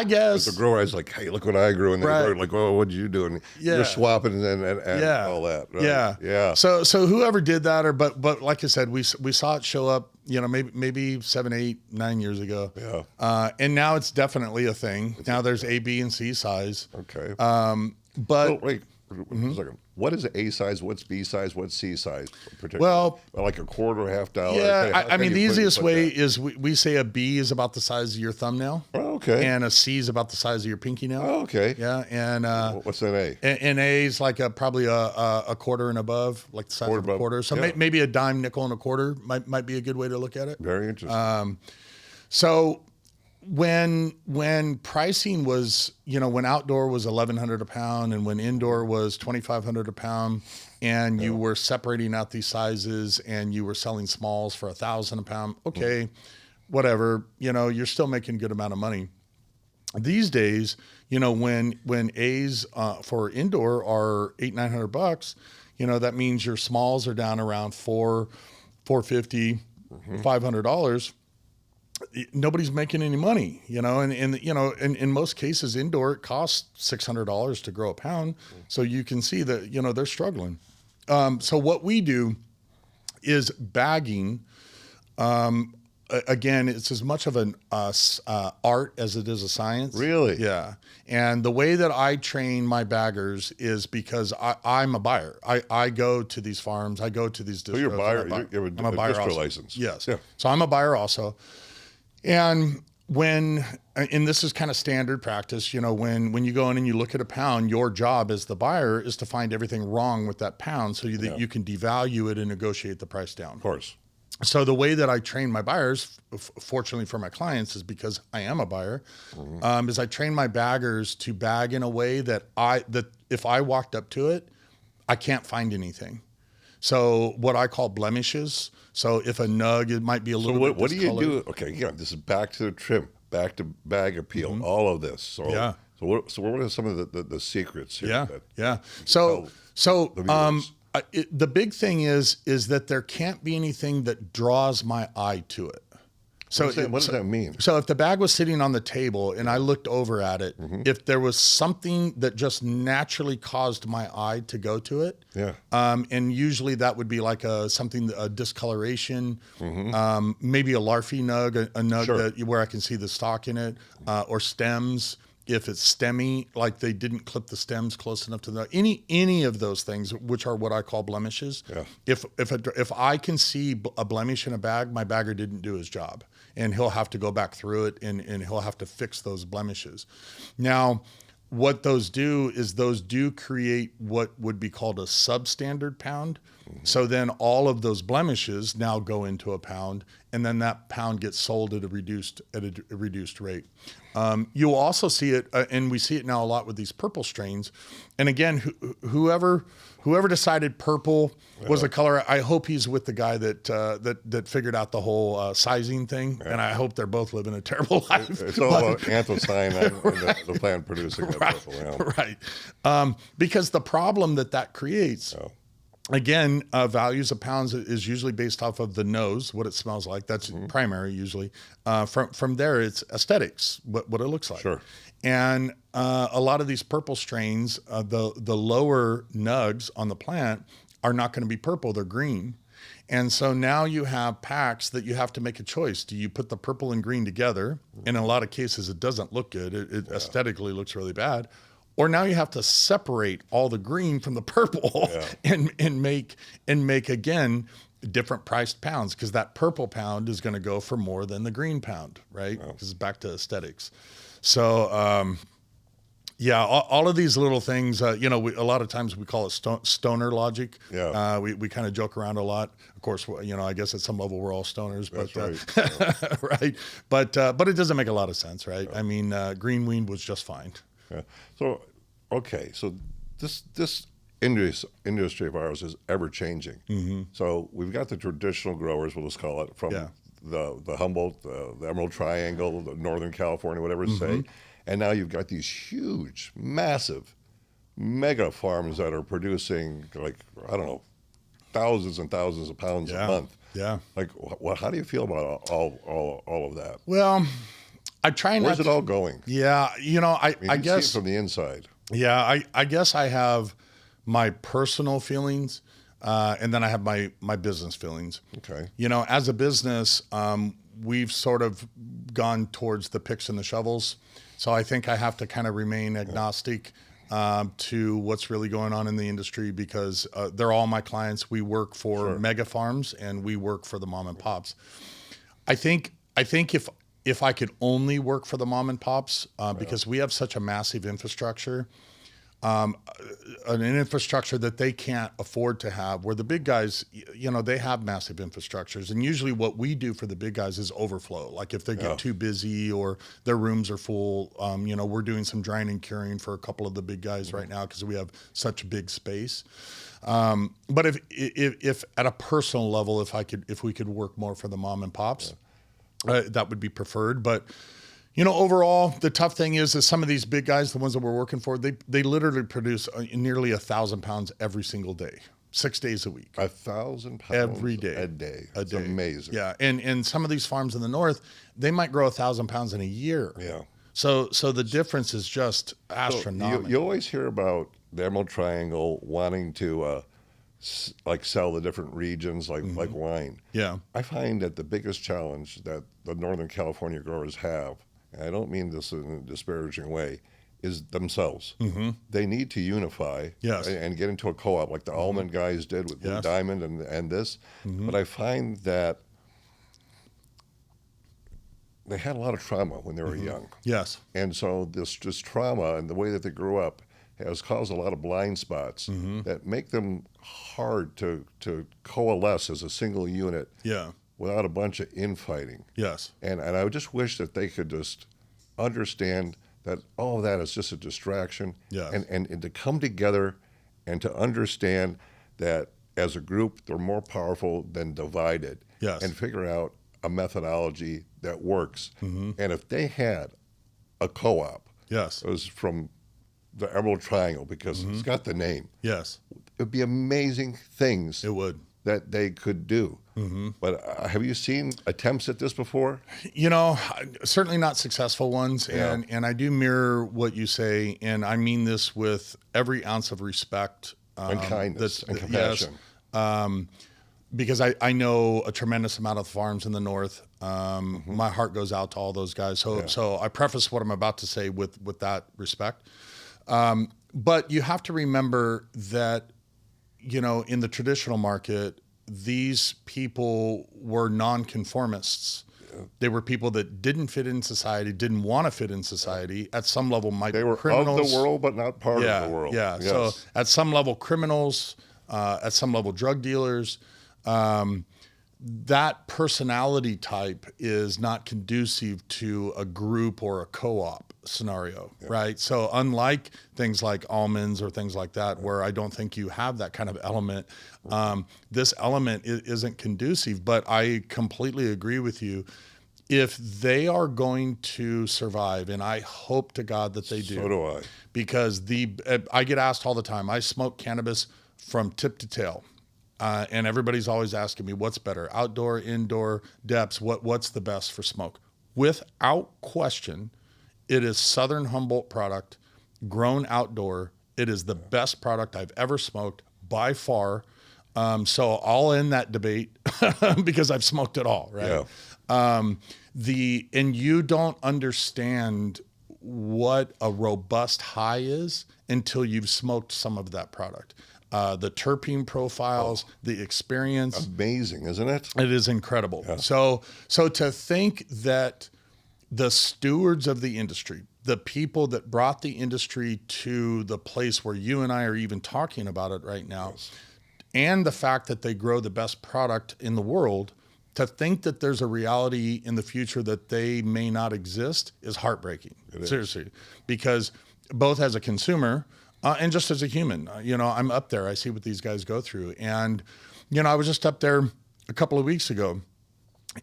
grower, I was like, hey, look what I grew, and they're like, oh, what did you do? And you're swapping and all that. Right? Yeah. So whoever did that, but like I said, we saw it show up. You know, maybe 7, 8, 9 years ago. Yeah. And now it's definitely a thing. Now there's A, B, and C size. Okay. But wait, a second. What is A size? What's B size? What's C size? Well, like a quarter, $half. yeah, I mean, the easiest way is we say a B is about the size of your thumbnail. Oh, okay. And a C is about the size of your pinky nail. Oh, okay. Yeah, and what's an A? An A is like probably a quarter and above, like the size of a quarter. So maybe a dime, nickel, and a quarter might be a good way to look at it. Very interesting. So when pricing was, when outdoor was $1,100 a pound and when indoor was $2,500 a pound, and you were separating out these sizes and you were selling smalls for $1,000 a pound, okay, whatever, you're still making a good amount of money. These days, when A's for indoor are $800-900, that means your smalls are down around $450, $500. Nobody's making any money, and in most cases, indoor, it costs $600 to grow a pound. So you can see that, they're struggling. So what we do is bagging. Again, it's as much of an art as it is a science. Really? Yeah. And the way that I train my baggers is because I'm a buyer. I go to these farms. I go to these distros. So you're a buyer. You have a buyer distro also. license. Yes. Yeah. So I'm a buyer also. And and this is kind of standard practice, when you go in and you look at a pound, your job as the buyer is to find everything wrong with that pound so that you can devalue it and negotiate the price down. Of course. So the way that I train my buyers, fortunately for my clients, is because I am a buyer, is I train my baggers to bag in a way that if I walked up to it, I can't find anything. So what I call blemishes. So if a nug, it might be a little bit what do you discolored. do? Okay, yeah, this is back to the trim, back to bag appeal, all of this. So Yeah. So what are some of the secrets here? Yeah. So the big thing is that there can't be anything that draws my eye to it. So what does that mean? So if the bag was sitting on the table and I looked over at it, if there was something that just naturally caused my eye to go to it, and usually that would be like a discoloration, maybe a larvae nug, a nug where I can see the stalk in it, or stems. If it's stemmy, like they didn't clip the stems close enough to any of those things, which are what I call blemishes. Yeah. If I can see a blemish in a bag, my bagger didn't do his job, and he'll have to go back through it and he'll have to fix those blemishes. Now, what those do is create what would be called a substandard pound. So then all of those blemishes now go into a pound, and then that pound gets sold at a reduced rate. You'll also see it, and we see it now a lot with these purple strains. And again, whoever decided purple was a color, I hope he's with the guy that figured out the whole sizing thing. Yeah. And I hope they're both living a terrible life. It's all about anthocyanin and the plant producing that purple. Yeah. Right. Because the problem that creates. Oh. Again, values of pounds is usually based off of the nose, what it smells like. That's primary usually. From there, it's aesthetics, what it looks like. Sure. And a lot of these purple strains, the lower nugs on the plant are not going to be purple; they're green. And so now you have packs that you have to make a choice. Do you put the purple and green together? And in a lot of cases, it doesn't look good. It aesthetically looks really bad. Or now you have to separate all the green from the purple and make again different priced pounds, because that purple pound is going to go for more than the green pound, right? Because it's back to aesthetics. So all of these little things, a lot of times we call it stoner logic. Yeah. We kind of joke around a lot. Of course, I guess at some level we're all stoners, but right. right. But it doesn't make a lot of sense, right? Yeah. I mean, green weed was just fine. Yeah. So, okay. So this industry of ours is ever changing. So we've got the traditional growers, we'll just call it, from the Humboldt, the Emerald Triangle, the Northern California, whatever you say. And now you've got these huge, massive, mega farms that are producing, like, I don't know, thousands and thousands of pounds a month. Yeah. Like, how do you feel about all of that? Well, I try not. Where's it all going? Yeah, I guess see it from the inside. Yeah, I guess I have my personal feelings, and then I have my business feelings. Okay. As a business, we've sort of gone towards the picks and the shovels, so I think I have to kind of remain agnostic. to what's really going on in the industry, because they're all my clients. We work for mega farms and we work for the mom and pops. I think if I could only work for the mom and pops, because we have such a massive infrastructure, an infrastructure that they can't afford to have, where the big guys, they have massive infrastructures. And usually what we do for the big guys is overflow. Like if they get too busy or their rooms are full, we're doing some drying and curing for a couple of the big guys right now because we have such big space. But if at a personal level, if we could work more for the mom and pops, that would be preferred. But overall, the tough thing is that some of these big guys, the ones that we're working for, they literally produce nearly 1,000 pounds every single day, 6 days a week. 1,000 pounds every day, a day. It's amazing. Yeah, and some of these farms in the north, they might grow 1,000 pounds in a year. Yeah. So the difference is just astronomical. So you always hear about the Emerald Triangle wanting to sell the different regions like wine. Yeah. I find that the biggest challenge that the Northern California growers have, and I don't mean this in a disparaging way, is themselves. Mm-hmm. They need to unify and get into a co-op like the almond guys did with Blue Diamond and this. Mm-hmm. But I find that they had a lot of trauma when they were young. Yes. And so this trauma and the way that they grew up has caused a lot of blind spots that make them hard to coalesce as a single unit. Yeah. Without a bunch of infighting. Yes. And I would just wish that they could just understand that all of that is just a distraction. Yeah. And to come together and to understand that as a group, they're more powerful than divided. Yes. And figure out a methodology that works. Mm-hmm. And if they had a co-op, yes, it was from the Emerald Triangle because it's got the name. Yes. It would be amazing things. It would. That they could do. Mm-hmm. But have you seen attempts at this before? Certainly not successful ones. Yeah. And I do mirror what you say. And I mean this with every ounce of respect. And kindness and compassion. Yes, because I know a tremendous amount of farms in the north. My heart goes out to all those guys. So I preface what I'm about to say with that respect. But you have to remember that, in the traditional market, these people were nonconformists. Yeah. They were people that didn't fit in society, didn't want to fit in society. At some level, they were criminals. Of the world, but not part of the world. Yeah. Yes. So at some level, criminals, at some level, drug dealers. That personality type is not conducive to a group or a co-op scenario, right? So unlike things like almonds or things like that, where I don't think you have that kind of element, this element isn't conducive. But I completely agree with you. If they are going to survive, and I hope to God that they do. So do I. Because I get asked all the time, I smoke cannabis from tip to tail. And everybody's always asking me, what's better, outdoor, indoor, depths, what's the best for smoke? Without question, it is Southern Humboldt product, grown outdoor. It is the best product I've ever smoked by far. So I'll end that debate because I've smoked it all, right? Yeah. And you don't understand what a robust high is until you've smoked some of that product. The terpene profiles, the experience. Amazing, isn't it? It is incredible. Yeah. So to think that the stewards of the industry, the people that brought the industry to the place where you and I are even talking about it right now, and the fact that they grow the best product in the world, to think that there's a reality in the future that they may not exist is heartbreaking. Seriously, because both as a consumer, and just as a human, I'm up there. I see what these guys go through. And, I was just up there a couple of weeks ago.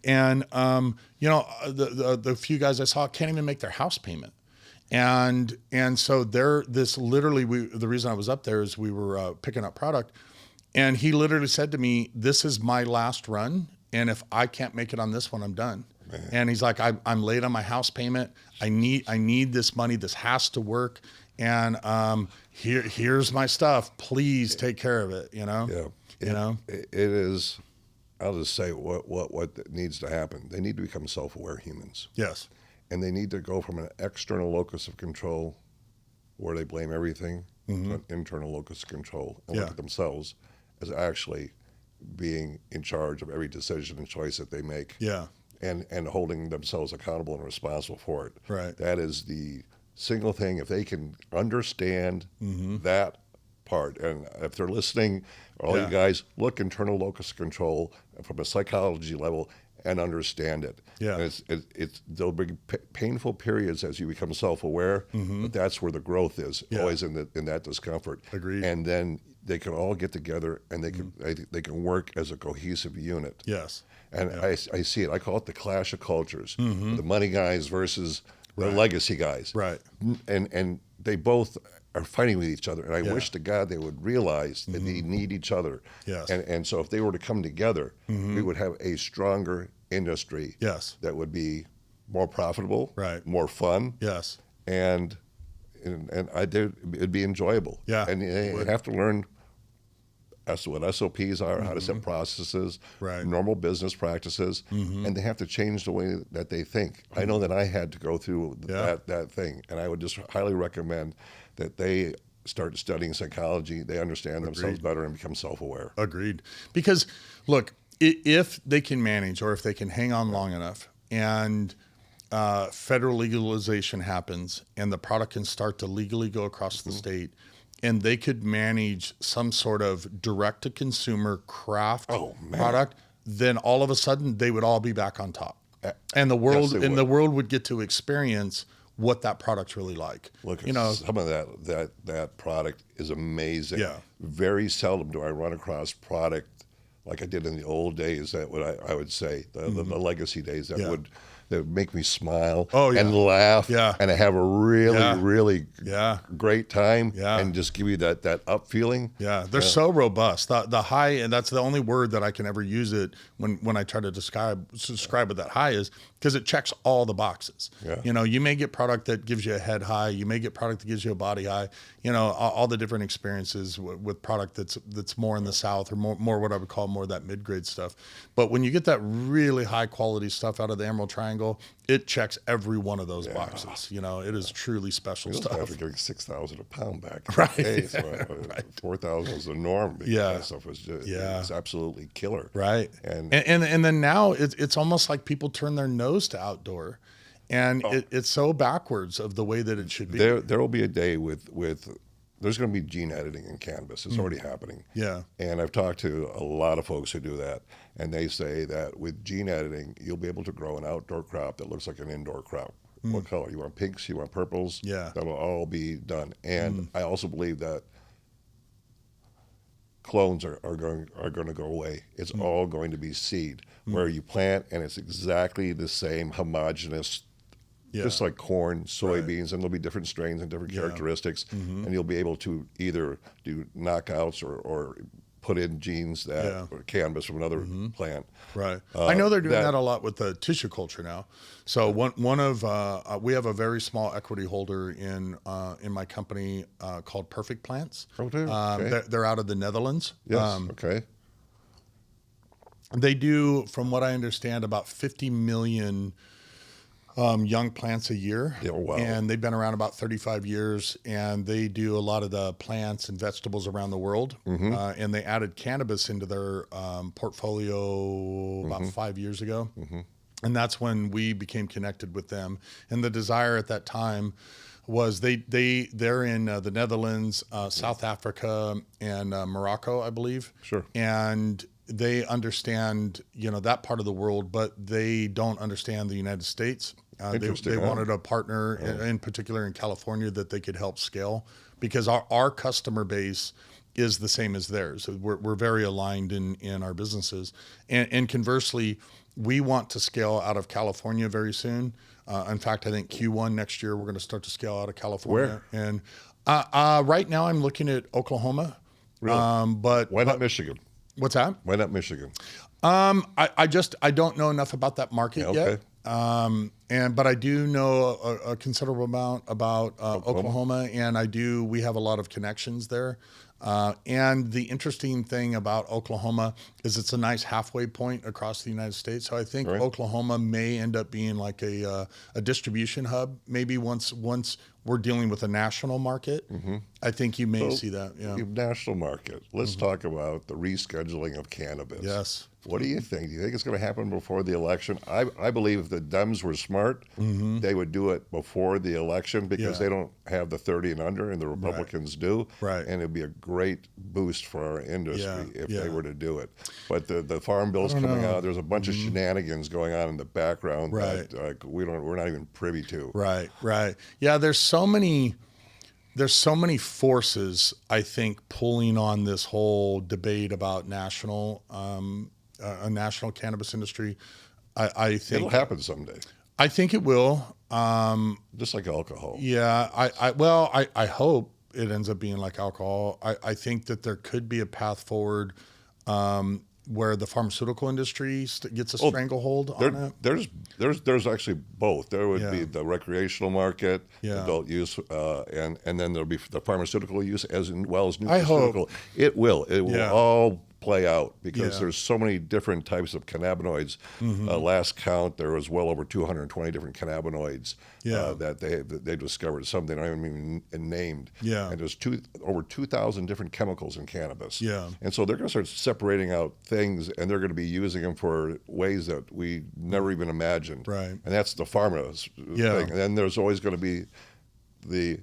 And, the few guys I saw can't even make their house payment. And so the reason I was up there is we were picking up product. And he literally said to me, this is my last run. And if I can't make it on this one, I'm done. Man. And he's like, I'm late on my house payment. I need this money. This has to work. And here's my stuff. Please take care of it. Yeah. It is. I'll just say what needs to happen. They need to become self-aware humans. Yes. And they need to go from an external locus of control where they blame everything on internal locus control and look at themselves as actually being in charge of every decision and choice that they make. Yeah. And holding themselves accountable and responsible for it. Right. That is the single thing. If they can understand that part, and if they're listening, all you guys, look internal locus control from a psychology level and understand it. Yeah. And there'll be painful periods as you become self-aware, but that's where the growth is, always in that discomfort. Agreed. And then they can all get together and they can work as a cohesive unit. Yes. And I see it. I call it the clash of cultures. The money guys versus the legacy guys. Right. And they both are fighting with each other. And I wish to God they would realize that they need each other. Yes. And so if they were to come together, we would have a stronger industry that would be more profitable, more fun. Yes. And it'd be enjoyable. Yeah. And you have to learn what SOPs are, how to set processes, normal business practices, and they have to change the way that they think. I know that I had to go through that thing, and I would just highly recommend that they start studying psychology, they understand themselves better, and become self-aware. Agreed. Because, look, if they can manage, or if they can hang on long enough, and federal legalization happens, and the product can start to legally go across the state, and they could manage some sort of direct-to-consumer craft product, then all of a sudden they would all be back on top, and the world would get to experience what that product's really like. Look, some of that product is amazing. Yeah. Very seldom do I run across product like I did in the old days. That I would say the legacy days that would make me smile and laugh and have a really great time and just give you that up feeling. Yeah, they're so robust. The high, and that's the only word that I can ever use it when I try to describe what that high is, because it checks all the boxes. Yeah. You know, you may get product that gives you a head high, you may get product that gives you a body high. You know, all the different experiences with product that's more in the South, or more what I would call more that mid-grade stuff. But when you get that really high quality stuff out of the Emerald Triangle, it checks every one of those boxes. You know, it is truly special stuff. After getting 6,000 a pound back, right? 4,000 was the norm. That stuff was just it's absolutely killer, right? And then now it's almost like people turn their nose to outdoor, and it's so backwards of the way that it should be. There will be a day with there's going to be gene editing in cannabis. It's already happening. Yeah. And I've talked to a lot of folks who do that, and they say that with gene editing, you'll be able to grow an outdoor crop that looks like an indoor crop. What color? You want pinks? You want purples? Yeah. That'll all be done. And I also believe that clones are going to go away. It's all going to be seed, where you plant, and it's exactly the same homogeneous. Just like corn, soybeans, and there'll be different strains and different characteristics, and you'll be able to either do knockouts or put in genes that or cannabis from another plant. Right. I know they're doing that a lot with the tissue culture now. So one of we have a very small equity holder in my company called Perfect Plants. Okay. They're out of the Netherlands. Yes. Okay. They do, from what I understand, about 50 million young plants a year. Yeah, wow. And they've been around about 35 years, and they do a lot of the plants and vegetables around the world. And they added cannabis into their portfolio about 5 years ago. And that's when we became connected with them. And the desire at that time was they're in the Netherlands, South Africa, and Morocco, I believe. Sure. And they understand, that part of the world, but they don't understand the United States. They wanted a partner, in particular in California, that they could help scale, because our customer base is the same as theirs. We're very aligned in our businesses. And conversely, we want to scale out of California very soon. In fact, I think Q1 next year, we're going to start to scale out of California. Where? And right now I'm looking at Oklahoma. Really? But why not Michigan? What's that? Why not Michigan? I don't know enough about that market yet. But I do know a considerable amount about Oklahoma, and we have a lot of connections there. And the interesting thing about Oklahoma is it's a nice halfway point across the United States. So I think Oklahoma may end up being like a distribution hub. Maybe once we're dealing with a national market, I think you may see that. Yeah. National market. Let's talk about the rescheduling of cannabis. Yes. What do you think? Do you think it's going to happen before the election? I believe if the Dems were smart, they would do it before the election because they don't have the 30 and under, and the Republicans do. Right. And it'd be a great boost for our industry if they were to do it. But the farm bill's coming out. There's a bunch of shenanigans going on in the background that we're not even privy to. Right. Right. Yeah. There's so many forces, I think, pulling on this whole debate about a national cannabis industry. I think It'll happen someday, I think it will. just like alcohol. Yeah. I hope it ends up being like alcohol. I think that there could be a path forward where the pharmaceutical industry gets a stranglehold on it. There's actually both. There would be the recreational market, adult use, and then there'll be the pharmaceutical use as well as nutraceutical. I hope. It will all play out because there's so many different types of cannabinoids. Last count, there was well over 220 different cannabinoids that they discovered. Some they don't even named. And there's over 2,000 different chemicals in cannabis. And so they're going to start separating out things, and they're going to be using them for ways that we never even imagined. Right. And that's the pharma thing. And then there's always going to be the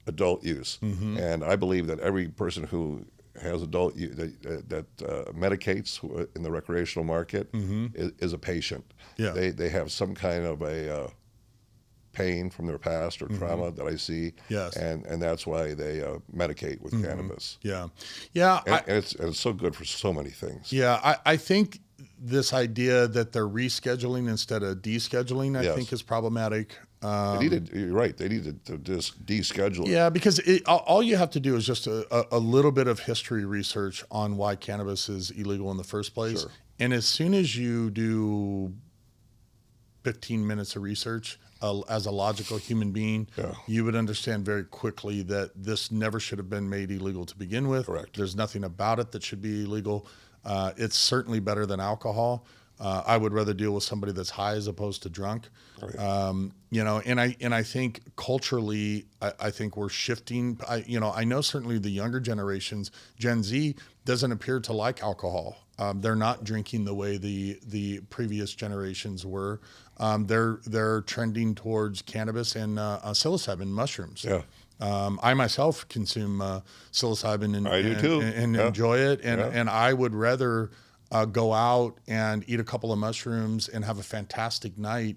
adult use. And I believe that every person who has adult that medicates in the recreational market is a patient. They have some kind of a pain from their past or trauma that I see. And that's why they medicate with cannabis. And it's so good for so many things. I think this idea that they're rescheduling instead of descheduling, I think is problematic. You're right. They needed to just deschedule it. Yeah, because all you have to do is just a little bit of history research on why cannabis is illegal in the first place. And as soon as you do 15 minutes of research as a logical human being, you would understand very quickly that this never should have been made illegal to begin with. Correct. There's nothing about it that should be illegal. It's certainly better than alcohol. I would rather deal with somebody that's high as opposed to drunk. And I think culturally, I think we're shifting. I know certainly the younger generations, Gen Z, doesn't appear to like alcohol. They're not drinking the way the previous generations were. They're trending towards cannabis and psilocybin mushrooms. I myself consume psilocybin and enjoy it, and I would rather go out and eat a couple of mushrooms and have a fantastic night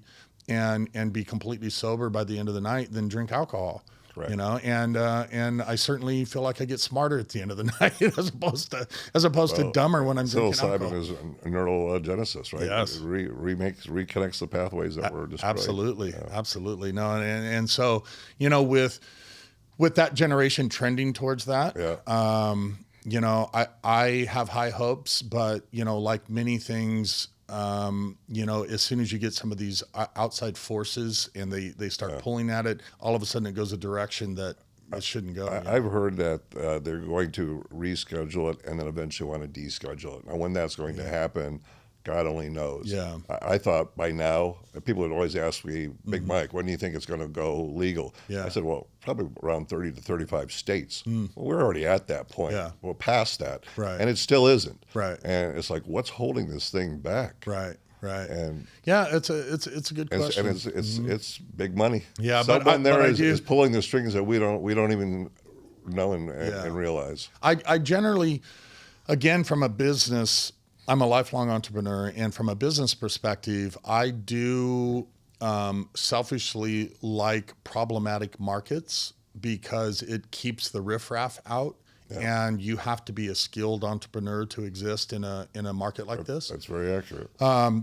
and be completely sober by the end of the night than drink alcohol. Correct. And I certainly feel like I get smarter at the end of the night as opposed to dumber when I'm drinking alcohol. Psilocybin is a neurogenesis, right? Yes. It reconnects the pathways that were destroyed. Absolutely. No, and so with that generation trending towards that, I have high hopes, but like many things, as soon as you get some of these outside forces and they start pulling at it, all of a sudden it goes a direction that it shouldn't go. I've heard that they're going to reschedule it and then eventually want to deschedule it. Now, when that's going to happen, God only knows. I thought by now, people would always ask me, Big Mike, when do you think it's going to go legal? I said, well, probably around 30 to 35 states. Well, we're already at that point. We're past that. And it still isn't. And it's like, what's holding this thing back? And it's a good question. And it's big money. Someone there is pulling the strings that we don't even know and realize. I generally, again, from a business, I'm a lifelong entrepreneur, and from a business perspective, I do selfishly like problematic markets because it keeps the riffraff out. And you have to be a skilled entrepreneur to exist in a market like this. That's very accurate.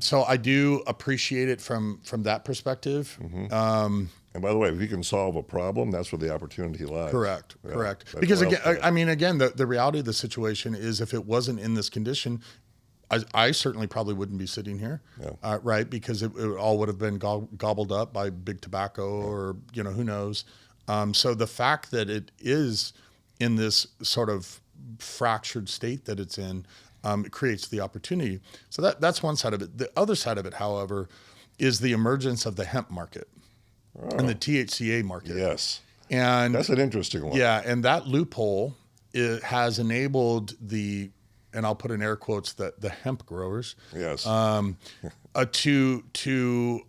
So I do appreciate it from that perspective. And by the way, if you can solve a problem, that's where the opportunity lies. Correct. Because again, the reality of the situation is, if it wasn't in this condition, I certainly probably wouldn't be sitting here, right? Because it all would have been gobbled up by big tobacco or who knows. So the fact that it is in this sort of fractured state that it's in, it creates the opportunity. So that's one side of it. The other side of it, however, is the emergence of the hemp market and the THCA market. And That's an interesting one. yeah, and that loophole has enabled and I'll put in air quotes, the hemp growers, Yes. to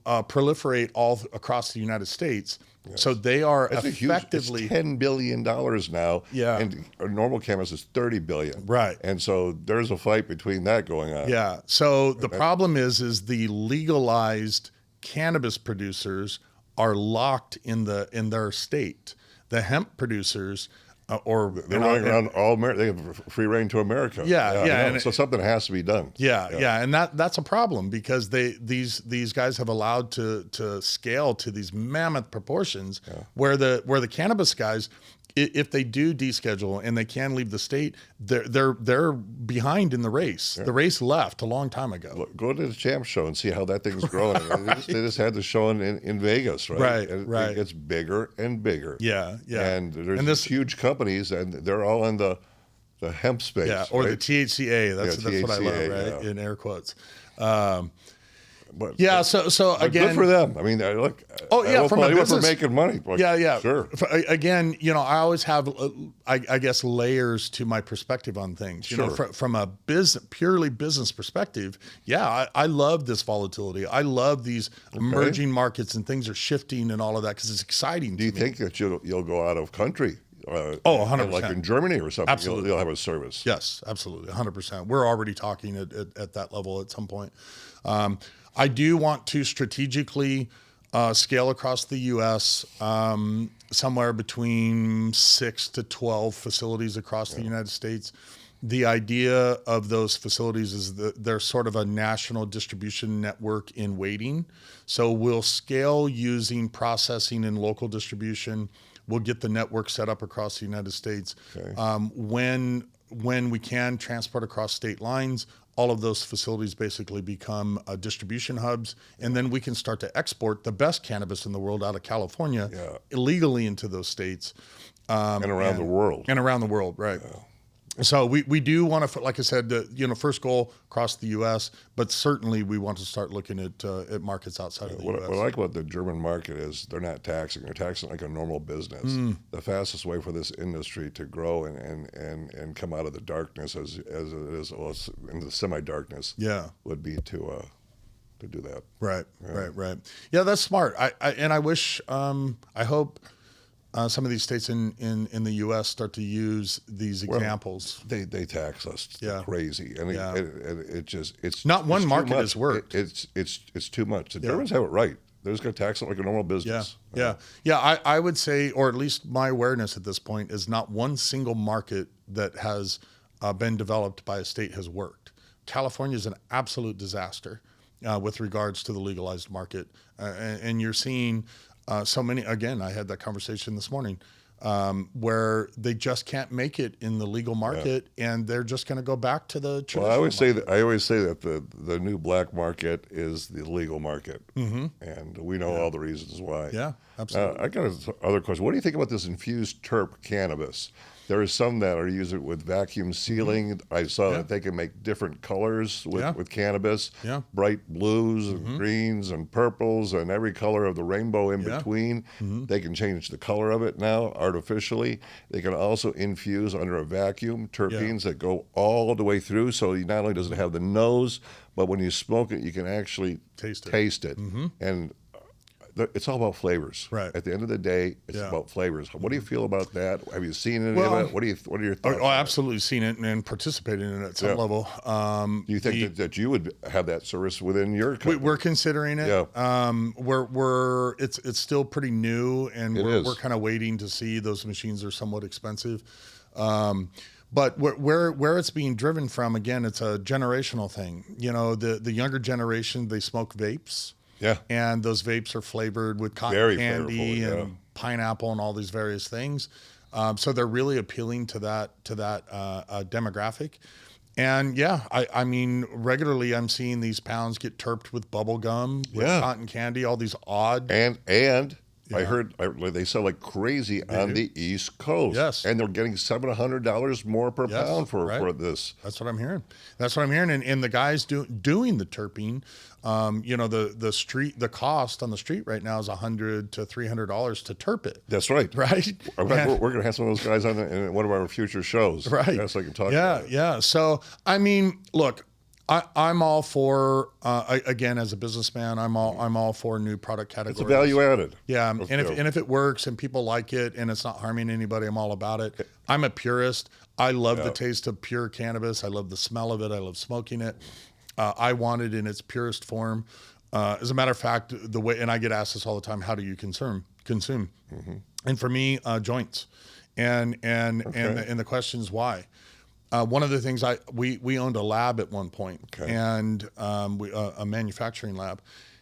proliferate all across the United States. Yes. So they are That's effectively it's $10 billion now. Yeah. And normal cannabis is $30 billion. Right. And so there's a fight between that going on. Yeah. So the problem is the legalized cannabis producers are locked in their state. The hemp producers they're running around all America. They have free reign to America. Yeah. And so something has to be done. Yeah. And that's a problem because these guys have allowed to scale to these mammoth proportions where the cannabis guys, if they do deschedule and they can leave the state, they're behind in the race. The race left a long time ago. Look, go to the Champ Show and see how that thing's growing. They just had the show in Vegas, right? Right. It gets bigger and bigger. Yeah. And there's these huge companies, and they're all in the hemp space. Yeah, or right? the THCA. That's what I love, right? Yeah. In air quotes. But Again, good for them. I mean, look. From a business, for making money. Like, sure. Again, I always have, I guess, layers to my perspective on things. You know, from a purely business perspective, I love this volatility. I love these emerging markets and things are shifting and all of that because it's exciting. Do you think that you'll go out of country? 100%. Like in Germany or something. Absolutely. You'll have a service. Yes, absolutely, 100%. We're already talking at that level at some point. I do want to strategically scale across the U.S. Somewhere between 6 to 12 facilities across the United States. The idea of those facilities is that they're sort of a national distribution network in waiting. So we'll scale using processing and local distribution. We'll get the network set up across the United States. Okay. When we can transport across state lines, all of those facilities basically become distribution hubs, and then we can start to export the best cannabis in the world out of California illegally into those states. And around the world. And around the world, right. Yeah. So we do want to, like I said, first goal across the U.S., but certainly we want to start looking at markets outside of the U.S. What I like about the German market is they're not taxing. They're taxing like a normal business. The fastest way for this industry to grow and come out of the darkness as it is into semi-darkness would be to do that. Right. Yeah, that's smart. I wish, I hope some of these states in the U.S. start to use these examples. They tax us crazy, and it's not one market has worked. It's too much. The Germans have it right. They're just going to tax it like a normal business. Yeah. I would say, or at least my awareness at this point is not one single market that has been developed by a state has worked. California is an absolute disaster with regards to the legalized market, and you're seeing. So many, again, I had that conversation this morning where they just can't make it in the legal market and they're just going to go back to the traditional I always say that the new black market is the legal market. And we know all the reasons why. Yeah, absolutely. I got another question. What do you think about this infused terp cannabis? There are some that are using it with vacuum sealing. I saw that they can make different colors with cannabis, bright blues and greens and purples and every color of the rainbow in between. They can change the color of it now artificially. They can also infuse under a vacuum terpenes that go all the way through. So not only does it have the nose, but when you smoke it, you can actually taste it. And it's all about flavors. Right. At the end of the day, it's about flavors. What do you feel about that? Have you seen any of it? What are your thoughts? Absolutely seen it and participated in it at some level. Do you think that you would have that service within your company? We're considering it. Yeah. It's still pretty new, and we're kind of waiting to see. Those machines are somewhat expensive. But where it's being driven from, again, it's a generational thing. The younger generation, they smoke vapes. Yeah. And those vapes are flavored with cotton candy and pineapple and all these various things. So they're really appealing to that demographic. And I mean, regularly I'm seeing these pounds get terped with bubble gum, with cotton candy, all these odd. And I heard they sell like crazy on the East Coast. Yes. And they're getting $700 more per pound for this. That's what I'm hearing. That's what I'm hearing. And the guys doing the terpene, the cost on the street right now is $100 to $300 to terp it. That's right. Right. We're going to have some of those guys on in one of our future shows. Right. Yes, I can talk about it. Yeah. So, I mean, look, I'm all for, again, as a businessman, I'm all for new product categories. It's a value added. Yeah. And if it works and people like it and it's not harming anybody, I'm all about it. I'm a purist. I love the taste of pure cannabis. I love the smell of it. I love smoking it. I want it in its purest form. As a matter of fact, and I get asked this all the time, how do you consume? Mm-hmm. And for me, joints. And the question is why? One of the things we owned a lab at one point, and a manufacturing lab.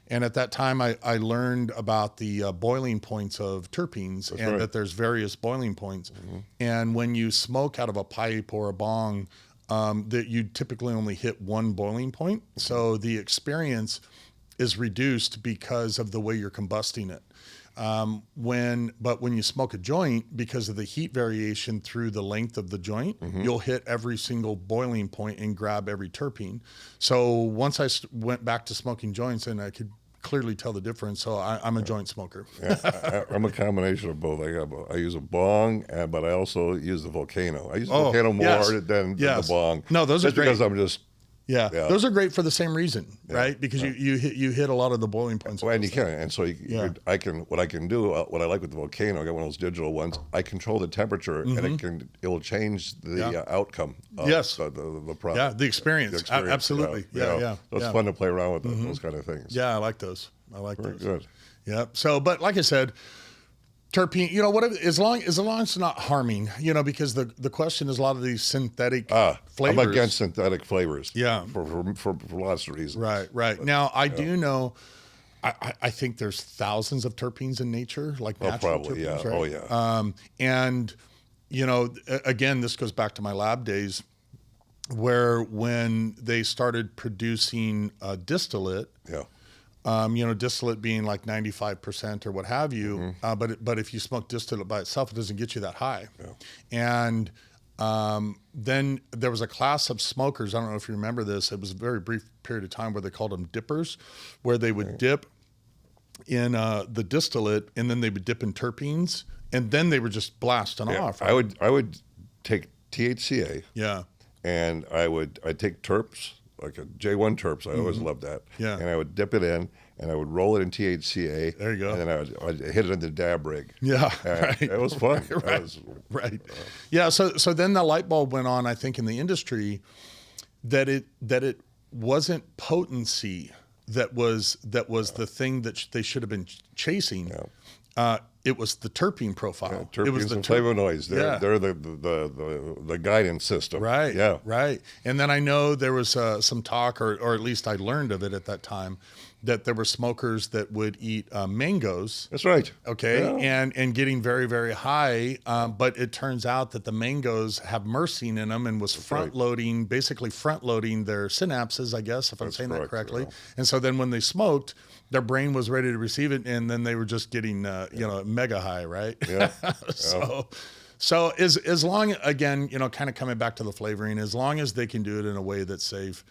And at that time, I learned about the boiling points of terpenes that there's various boiling points. Mm-hmm. And when you smoke out of a pipe or a bong, that you typically only hit one boiling point. Mm-hmm. So the experience is reduced because of the way you're combusting it. But when you smoke a joint, because of the heat variation through the length of the joint, you'll hit every single boiling point and grab every terpene. So once I went back to smoking joints, and I could clearly tell the difference. So I'm a joint smoker. I'm a combination of both. I use a bong, but I also use the Volcano. I use the Volcano more than the bong. No, those are great. Because I'm just... Yeah, those are great for the same reason, right? Because you hit a lot of the boiling points. Well, and you can, and so I can. What I can do, what I like with the Volcano, I got one of those digital ones. I control the temperature, and it will change the outcome of the product. Yeah, the experience. Absolutely. Yeah. So it's fun to play around with those kind of things. Yeah, I like those. Very good. Yeah. So, but like I said, terpene, whatever, as long as it's not harming, because the question is a lot of these synthetic flavors. I'm against synthetic flavors. Yeah. For lots of reasons. Right. But, now, I do know, I think there's thousands of terpenes in nature, like natural terpenes, right? Oh, yeah. And, again, this goes back to my lab days, where when they started producing distillate, distillate being like 95% or what have you. But if you smoke distillate by itself, it doesn't get you that high. Yeah. And then there was a class of smokers. I don't know if you remember this. It was a very brief period of time where they called them dippers, where they would dip in the distillate and then they would dip in terpenes and then they were just blasting off. Right? I would take THCA. Yeah. And I'd take terps. Like a J1 terps, I always loved that. Yeah. And I would dip it in, and I would roll it in THCA. There you go. And then I'd hit it in the dab rig. Yeah, right. It was fun. Right. Yeah. So then the light bulb went on, I think, in the industry that it wasn't potency that was the thing that they should have been chasing. Yeah. It was the terpene profile. Terpenes it was the and flavonoids. They're the guidance system. Right. Yeah. Right. And then I know there was some talk, or at least I learned of it at that time, that there were smokers that would eat mangoes. That's right. Okay. Yeah. And getting very, very high. But it turns out that the mangoes have myrcene in them and was basically front loading their synapses, I guess, if I'm saying that correctly. Yeah. And so then when they smoked, their brain was ready to receive it, and then they were just getting, mega high, right? Yeah. So as long, again, kind of coming back to the flavoring, as long as they can do it in a way that's safe,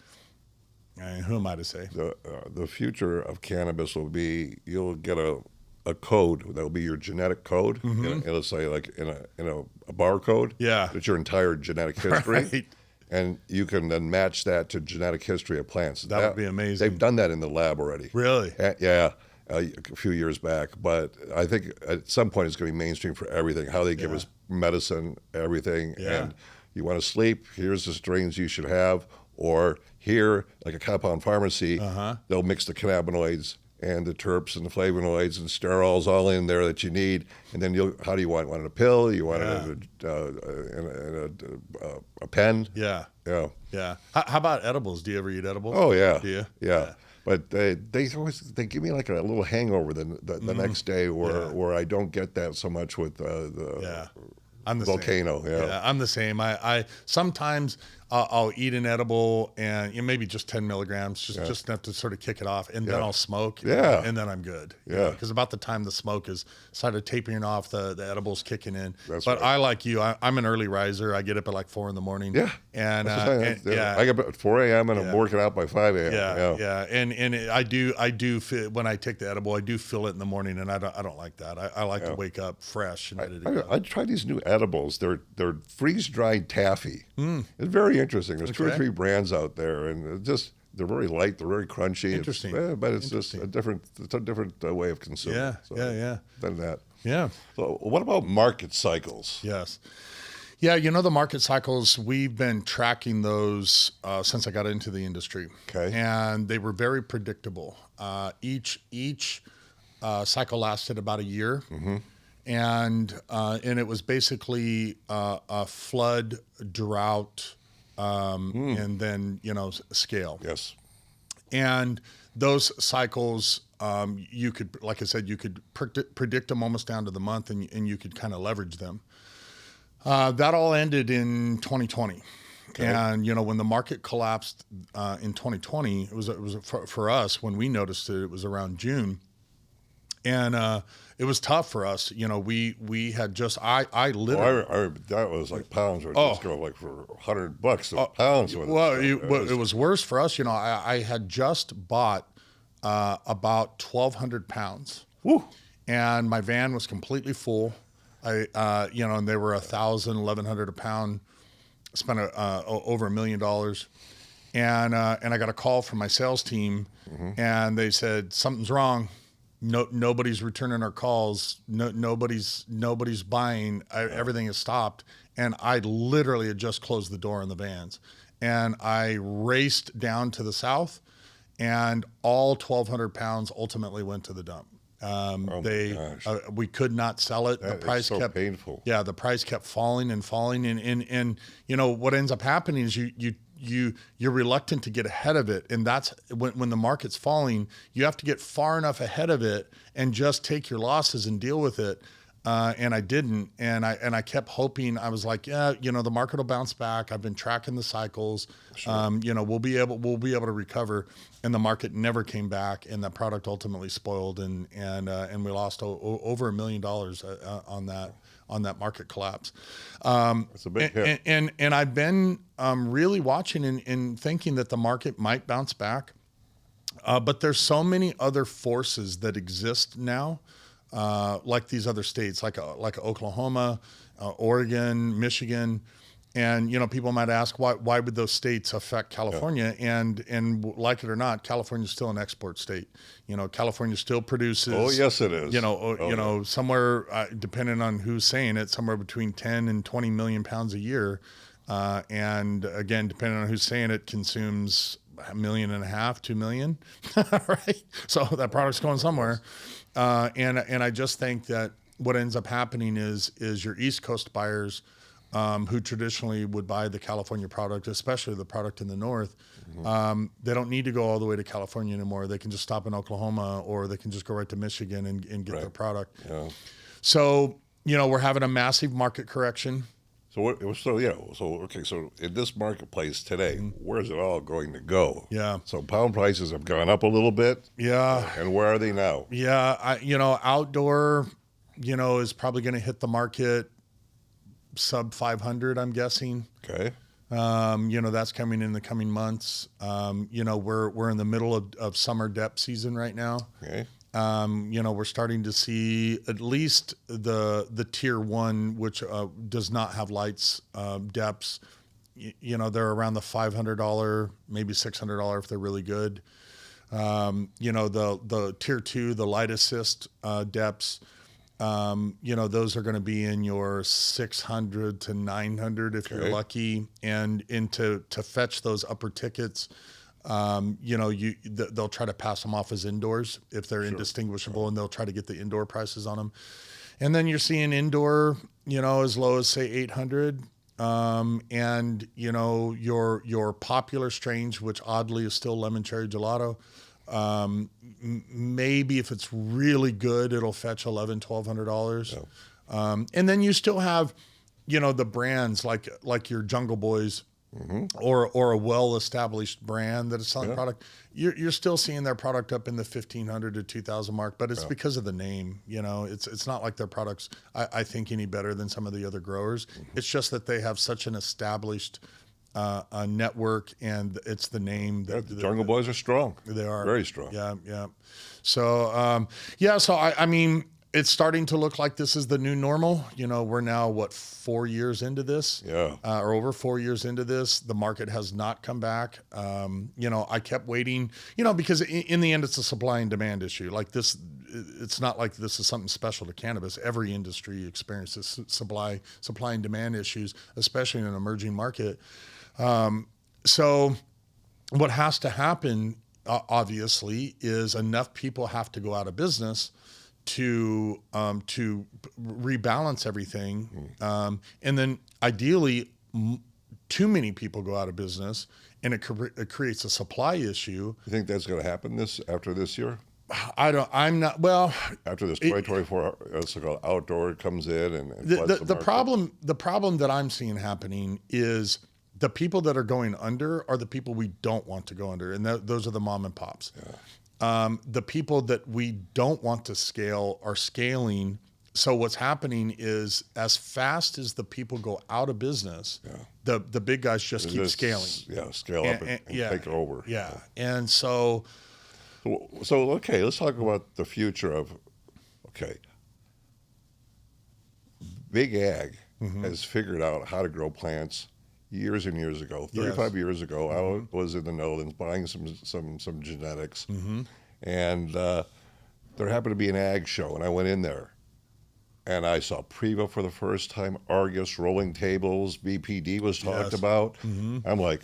who am I to say? The future of cannabis will be you'll get a code that will be your genetic code. It'll say like in a barcode. Yeah. That's your entire genetic history. Right. And you can then match that to genetic history of plants. That would be amazing. They've done that in the lab already. Really? Yeah, a few years back. But I think at some point it's going to be mainstream for everything, how they give us medicine, everything. Yeah. And you want to sleep, here's the strains you should have. Or here, like a compound pharmacy, they'll mix the cannabinoids and the terps and the flavonoids and sterols all in there that you need. And then how do you want it? Want it a pill? You want it in a pen? Yeah. Yeah. Yeah. How about edibles? Do you ever eat edibles? Oh, yeah. Do you? Yeah. But they give me like a little hangover the next day where I don't get that so much with the I'm the Volcano. Same. Yeah, I'm the same. I sometimes I'll eat an edible and maybe just 10 milligrams, just enough to sort of kick it off, and then I'll smoke, and then I'm good. Because about the time the smoke is started tapering off, the edibles kicking in. That's but right. I like you. I'm an early riser. I get up at like 4 a.m. And I get up at 4 a.m. and I'm working out by 5 a.m. And I do feel, when I take the edible, I do feel it in the morning, and I don't like that. I like to wake up fresh and ready to go. I tried these new edibles. They're freeze dried taffy. It's very interesting. There's 2 or 3 brands out there, and they're very light. They're very crunchy. Interesting. But it's just a different way of consuming. Than that. Yeah. So what about market cycles? Yes. Yeah, the market cycles, we've been tracking those since I got into the industry. Okay. And they were very predictable. Each cycle lasted about a year. And it was basically a flood, drought, and then, scale. Yes. And those cycles, you could, like I said, you could predict them almost down to the month, and you could kind of leverage them. That all ended in 2020. Okay. And, when the market collapsed in 2020, it was for us, when we noticed it, it was around June. And it was tough for us. We had just, I literally. That was like pounds were just going like for $100 a pound. It was worse for us. I had just bought about 1,200 pounds. Woo. And my van was completely full. And they were $1,100 a pound. Spent over $1 million. And I got a call from my sales team, and they said, something's wrong. Nobody's returning our calls. Nobody's buying. Everything is stopped. And I literally had just closed the door on the vans, and I raced down to the south, and all 1,200 pounds ultimately went to the dump. We could not sell it. The price kept painful. Yeah, the price kept falling and falling, and what ends up happening is you're reluctant to get ahead of it, and that's when the market's falling, you have to get far enough ahead of it and just take your losses and deal with it. And I didn't, and I kept hoping. I was like, the market will bounce back. I've been tracking the cycles. Sure. We'll be able to recover. And the market never came back, and that product ultimately spoiled, and we lost over $1 million on that market collapse. It's a big hit. And I've been really watching and thinking that the market might bounce back, but there's so many other forces that exist now. Like these other states, like Oklahoma, Oregon, Michigan, and people might ask why would those states affect California? Yeah. And like it or not, California is still an export state. California still produces. Oh yes, it is. Somewhere depending on who's saying it, somewhere between 10 and 20 million pounds a year, and again, depending on who's saying it, consumes 1.5 million, 2 million, right? So that product's going somewhere. And I just think that what ends up happening is your East Coast buyers, who traditionally would buy the California product, especially the product in the North, they don't need to go all the way to California anymore. They can just stop in Oklahoma, or they can just go right to Michigan and get their product. Yeah. So, we're having a massive market correction. So in this marketplace today, where's it all going to go? Yeah. So pound prices have gone up a little bit. Yeah. And where are they now? Yeah. Outdoor, is probably going to hit the market sub 500, I'm guessing. Okay. That's coming in the coming months. We're in the middle of summer depth season right now. Okay. We're starting to see at least the tier 1, which does not have lights, depths. They're around the $500, maybe $600 if they're really good. The tier 2, the light assist depths, those are going to be in your 600 to 900 if you're lucky, and to fetch those upper tickets. They'll try to pass them off as indoors if they're indistinguishable, and they'll try to get the indoor prices on them. And then you're seeing indoor, as low as say 800. And your popular strains, which oddly is still lemon cherry gelato. Maybe if it's really good, it'll fetch $1,100-$1,200. Yeah. And then you still have, the brands like your Jungle Boys, or a well-established brand that is selling product, you're still seeing their product up in the 1,500 to 2,000 mark, but it's because of the name. It's not like their products, I think, any better than some of the other growers. It's just that they have such an established a network, and it's the name. The Jungle Boys are strong. They are very strong. Yeah. So so I mean, it's starting to look like this is the new normal. We're now 4 years into this, or over 4 years into this. The market has not come back. I kept waiting, because in the end, it's a supply and demand issue. Like this, it's not like this is something special to cannabis. Every industry experiences supply and demand issues, especially in an emerging market. So what has to happen, obviously, is enough people have to go out of business to rebalance everything. And then ideally, too many people go out of business, and it creates a supply issue. You think that's going to happen after this year? I'm not, well, after this 2024 outdoor comes in and the problem that I'm seeing happening is the people that are going under are the people we don't want to go under. And those are the mom and pops. The people that we don't want to scale are scaling. So what's happening is, as fast as the people go out of business, the big guys just keep scaling. Scale up and take over. And so okay, let's talk about the future of, Big Ag has figured out how to grow plants years and years ago. 35 years ago, I was in the Netherlands buying some genetics, and there happened to be an ag show, and I went in there, and I saw Priva for the first time, Argus, rolling tables, BPD was talked about. I'm like,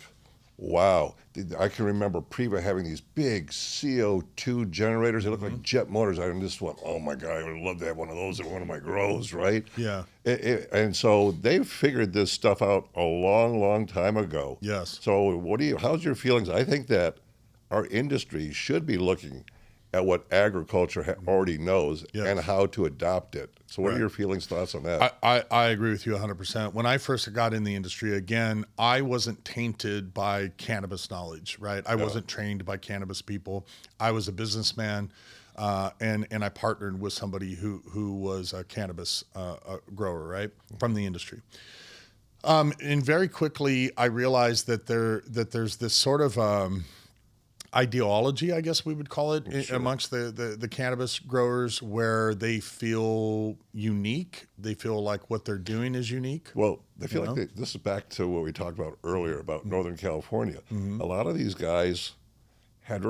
wow. I can remember Priva having these big CO2 generators. They looked like jet motors. I just went, oh my God, I would love to have one of those at one of my grows, right? Yeah. And so they figured this stuff out a long, long time ago. Yes. So how's your feelings? I think that our industry should be looking at what agriculture already knows and how to adopt it. So what are your feelings, thoughts on that? I agree with you 100%. When I first got in the industry, again, I wasn't tainted by cannabis knowledge, right? I wasn't trained by cannabis people. I was a businessman, and I partnered with somebody who was a cannabis grower, right, from the industry. And very quickly, I realized that there's this sort of ideology, I guess we would call it, amongst the cannabis growers, where they feel unique. They feel like what they're doing is unique. Well, they feel like this is back to what we talked about earlier about Northern California. A lot of these guys had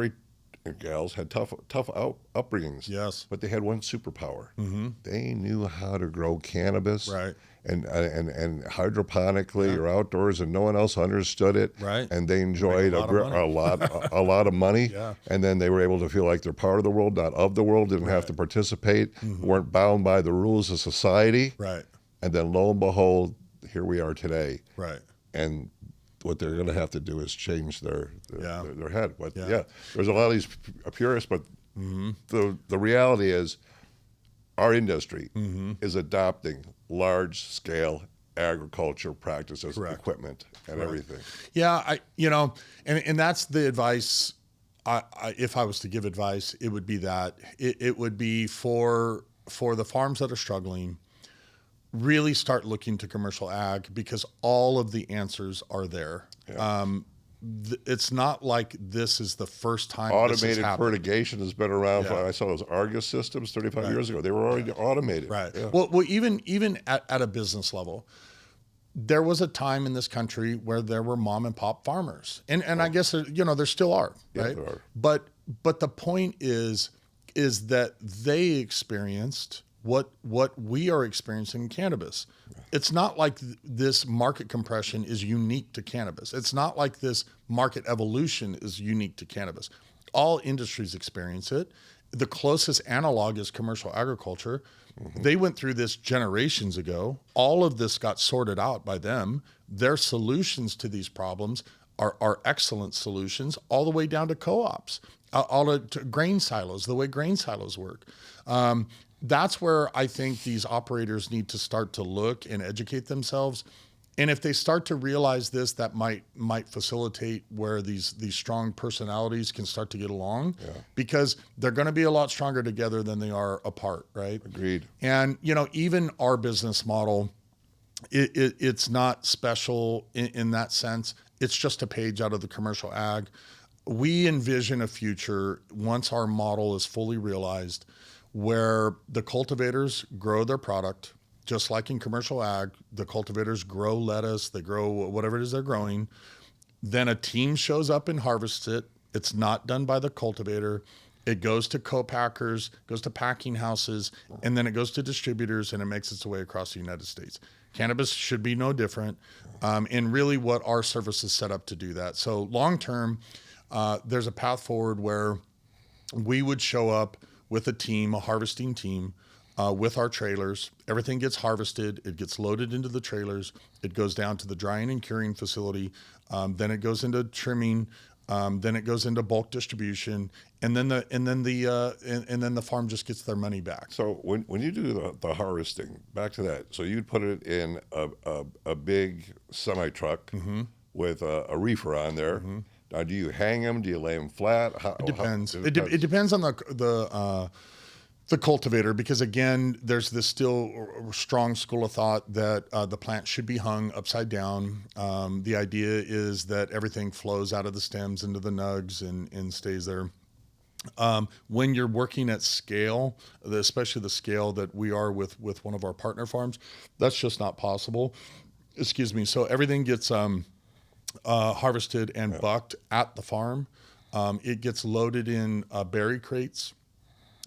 gals had tough upbringings. Yes. But they had one superpower. They knew how to grow cannabis. Right. And hydroponically or outdoors, and no one else understood it. Right. And they enjoyed a lot of money. And then they were able to feel like they're part of the world, not of the world, didn't have to participate, weren't bound by the rules of society. Right. And then lo and behold, here we are today. Right. And what they're going to have to do is change their head. But there's a lot of these purists, but the reality is our industry is adopting large-scale agriculture practices, equipment, and everything. Yeah, and that's the advice. If I was to give advice, it would be that it would be for the farms that are struggling, really start looking to commercial ag, because all of the answers are there. It's not like this is the first time automated fertigation has been around. I saw those Argus systems 35 years ago. They were already automated. Right. Yeah. Well, even at a business level, there was a time in this country where there were mom and pop farmers, and I guess there still are. Right. There are. But the point is that they experienced what we are experiencing in cannabis. It's not like this market compression is unique to cannabis. It's not like this market evolution is unique to cannabis. All industries experience it. The closest analog is commercial agriculture. They went through this generations ago. All of this got sorted out by them. Their solutions to these problems are excellent solutions, all the way down to co-ops, all to grain silos, the way grain silos work. That's where I think these operators need to start to look and educate themselves. And if they start to realize this, that might facilitate where these strong personalities can start to get along, because they're going to be a lot stronger together than they are apart, right? Agreed. And even our business model, it's not special in that sense. It's just a page out of the commercial ag. We envision a future, once our model is fully realized, where the cultivators grow their product, just like in commercial ag. The cultivators grow lettuce, they grow whatever it is they're growing. Then a team shows up and harvests it. It's not done by the cultivator. It goes to co-packers, goes to packing houses, and then it goes to distributors, and it makes its way across the United States. Cannabis should be no different. And really what our service is set up to do that. So long-term, there's a path forward where we would show up with a team, a harvesting team, with our trailers. Everything gets harvested. It gets loaded into the trailers. It goes down to the drying and curing facility. Then it goes into trimming. Then it goes into bulk distribution, and then the farm just gets their money back. So when you do the harvesting, back to that. So you'd put it in a big semi truck with a reefer on there. Now, do you hang them? Do you lay them flat? It depends. It depends on the cultivator, because again, there's this still strong school of thought that the plant should be hung upside down. The idea is that everything flows out of the stems into the nugs and stays there. When you're working at scale, especially the scale that we are with one of our partner farms, that's just not possible. Excuse me. So everything gets harvested and bucked at the farm. It gets loaded in berry crates.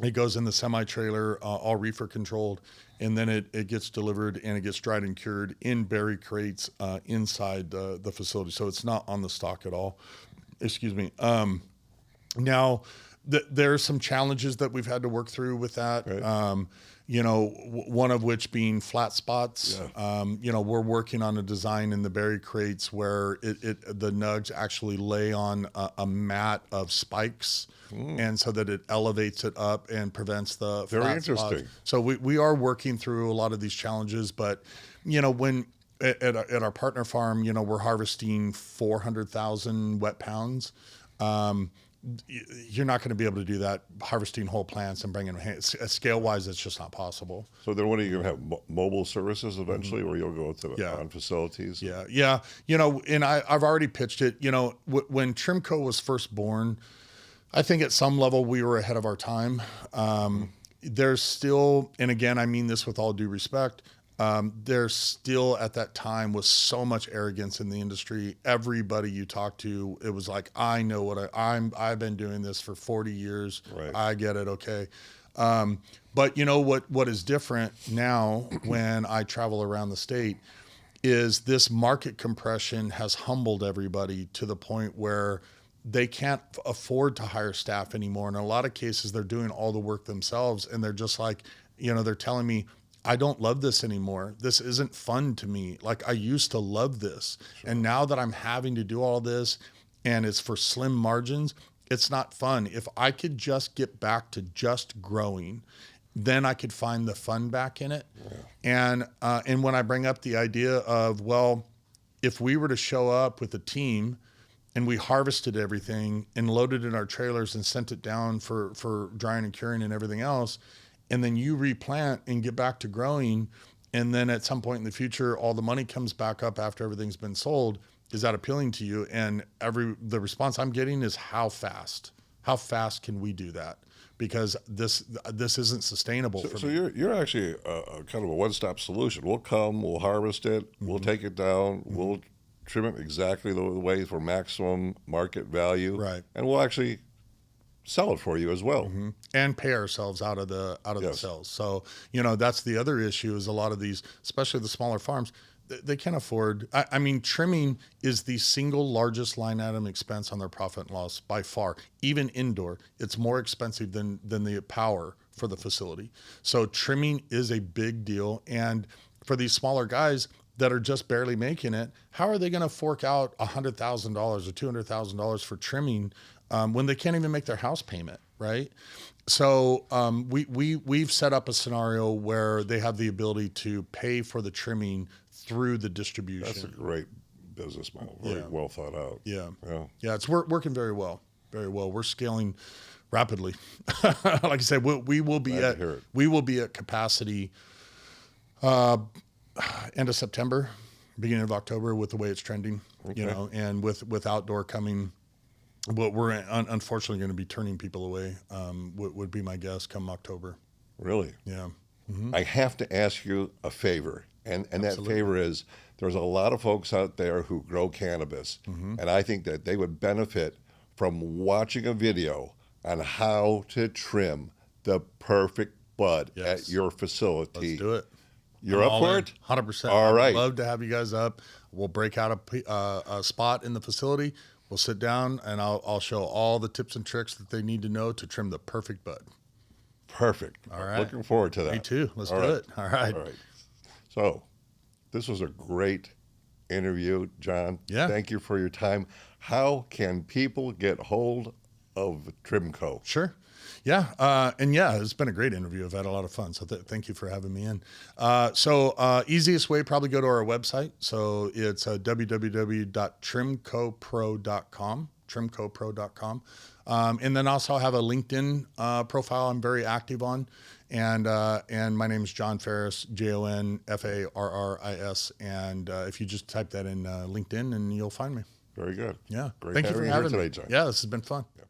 It goes in the semi-trailer, all reefer controlled, and then it gets delivered and it gets dried and cured in berry crates inside the facility. So it's not on the stock at all. Excuse me. Now, there are some challenges that we've had to work through with that. Right. One of which being flat spots. Yeah. We're working on a design in the berry crates where the nugs actually lay on a mat of spikes. And so that it elevates it up and prevents the very flat interesting spots. So we are working through a lot of these challenges, but when at our partner farm, we're harvesting 400,000 wet pounds. You're not going to be able to do that harvesting whole plants and bringing them scale wise. It's just not possible. So then, what are you going to have mobile services eventually, where you'll go to on facilities? Yeah. And I've already pitched it. When TrimCo was first born, I think at some level we were ahead of our time. There's still, and again, I mean this with all due respect, there's still at that time was so much arrogance in the industry. Everybody you talk to, it was like, I know what I've been doing this for 40 years. Right. I get it. Okay. But what is different now when I travel around the state is this market compression has humbled everybody to the point where they can't afford to hire staff anymore. In a lot of cases, they're doing all the work themselves, and they're just like, they're telling me, I don't love this anymore. This isn't fun to me. Like I used to love this. Sure. And now that I'm having to do all this and it's for slim margins, it's not fun. If I could just get back to just growing, then I could find the fun back in it. Yeah. And when I bring up the idea of, well, if we were to show up with a team and we harvested everything and loaded it in our trailers and sent it down for drying and curing and everything else, and then you replant and get back to growing, and then at some point in the future, all the money comes back up after everything's been sold, is that appealing to you? And the response I'm getting is, how fast? How fast can we do that? Because this isn't sustainable for me. So you're actually a kind of a one-stop solution. We'll come, we'll harvest it, we'll take it down, we'll trim it exactly the way for maximum market value, right? And we'll actually sell it for you as well, and pay ourselves out of the sales. So that's the other issue is a lot of these, especially the smaller farms, they can't afford. I mean, trimming is the single largest line item expense on their profit and loss by far. Even indoor, it's more expensive than the power for the facility. So trimming is a big deal, and for these smaller guys that are just barely making it, how are they going to fork out $100,000 or $200,000 for trimming when they can't even make their house payment, right? So we've set up a scenario where they have the ability to pay for the trimming through the distribution. That's a great business model. Very well thought out. Yeah. Yeah. Yeah. It's working very well. Very well. We're scaling rapidly. Like I said, we will be at capacity end of September, beginning of October with the way it's trending, you know, and with outdoor coming, what we're unfortunately going to be turning people away, would be my guess come October. Really? Yeah. I have to ask you a favor, and that favor is there's a lot of folks out there who grow cannabis, and I think that they would benefit from watching a video on how to trim the perfect bud at your facility. Let's do it. You're up for it? 100%. All right. I'd love to have you guys up. We'll break out a spot in the facility. We'll sit down, and I'll show all the tips and tricks that they need to know to trim the perfect bud. Perfect. All right. Looking forward to that. Me too. Let's do it. All right. All right. So, this was a great interview, John. Yeah. Thank you for your time. How can people get hold of TrimCo? Sure. Yeah. And yeah, it's been a great interview. I've had a lot of fun. So thank you for having me in. Easiest way, probably go to our website. So it's www.trimcopro.com, trimcopro.com. And then also have a LinkedIn profile I'm very active on. And my name is John Farris, JONFARRIS. And if you just type that in LinkedIn, and you'll find me. Very good. Yeah. Great Thank you for having me today, John. Yeah, this has been fun. Yeah.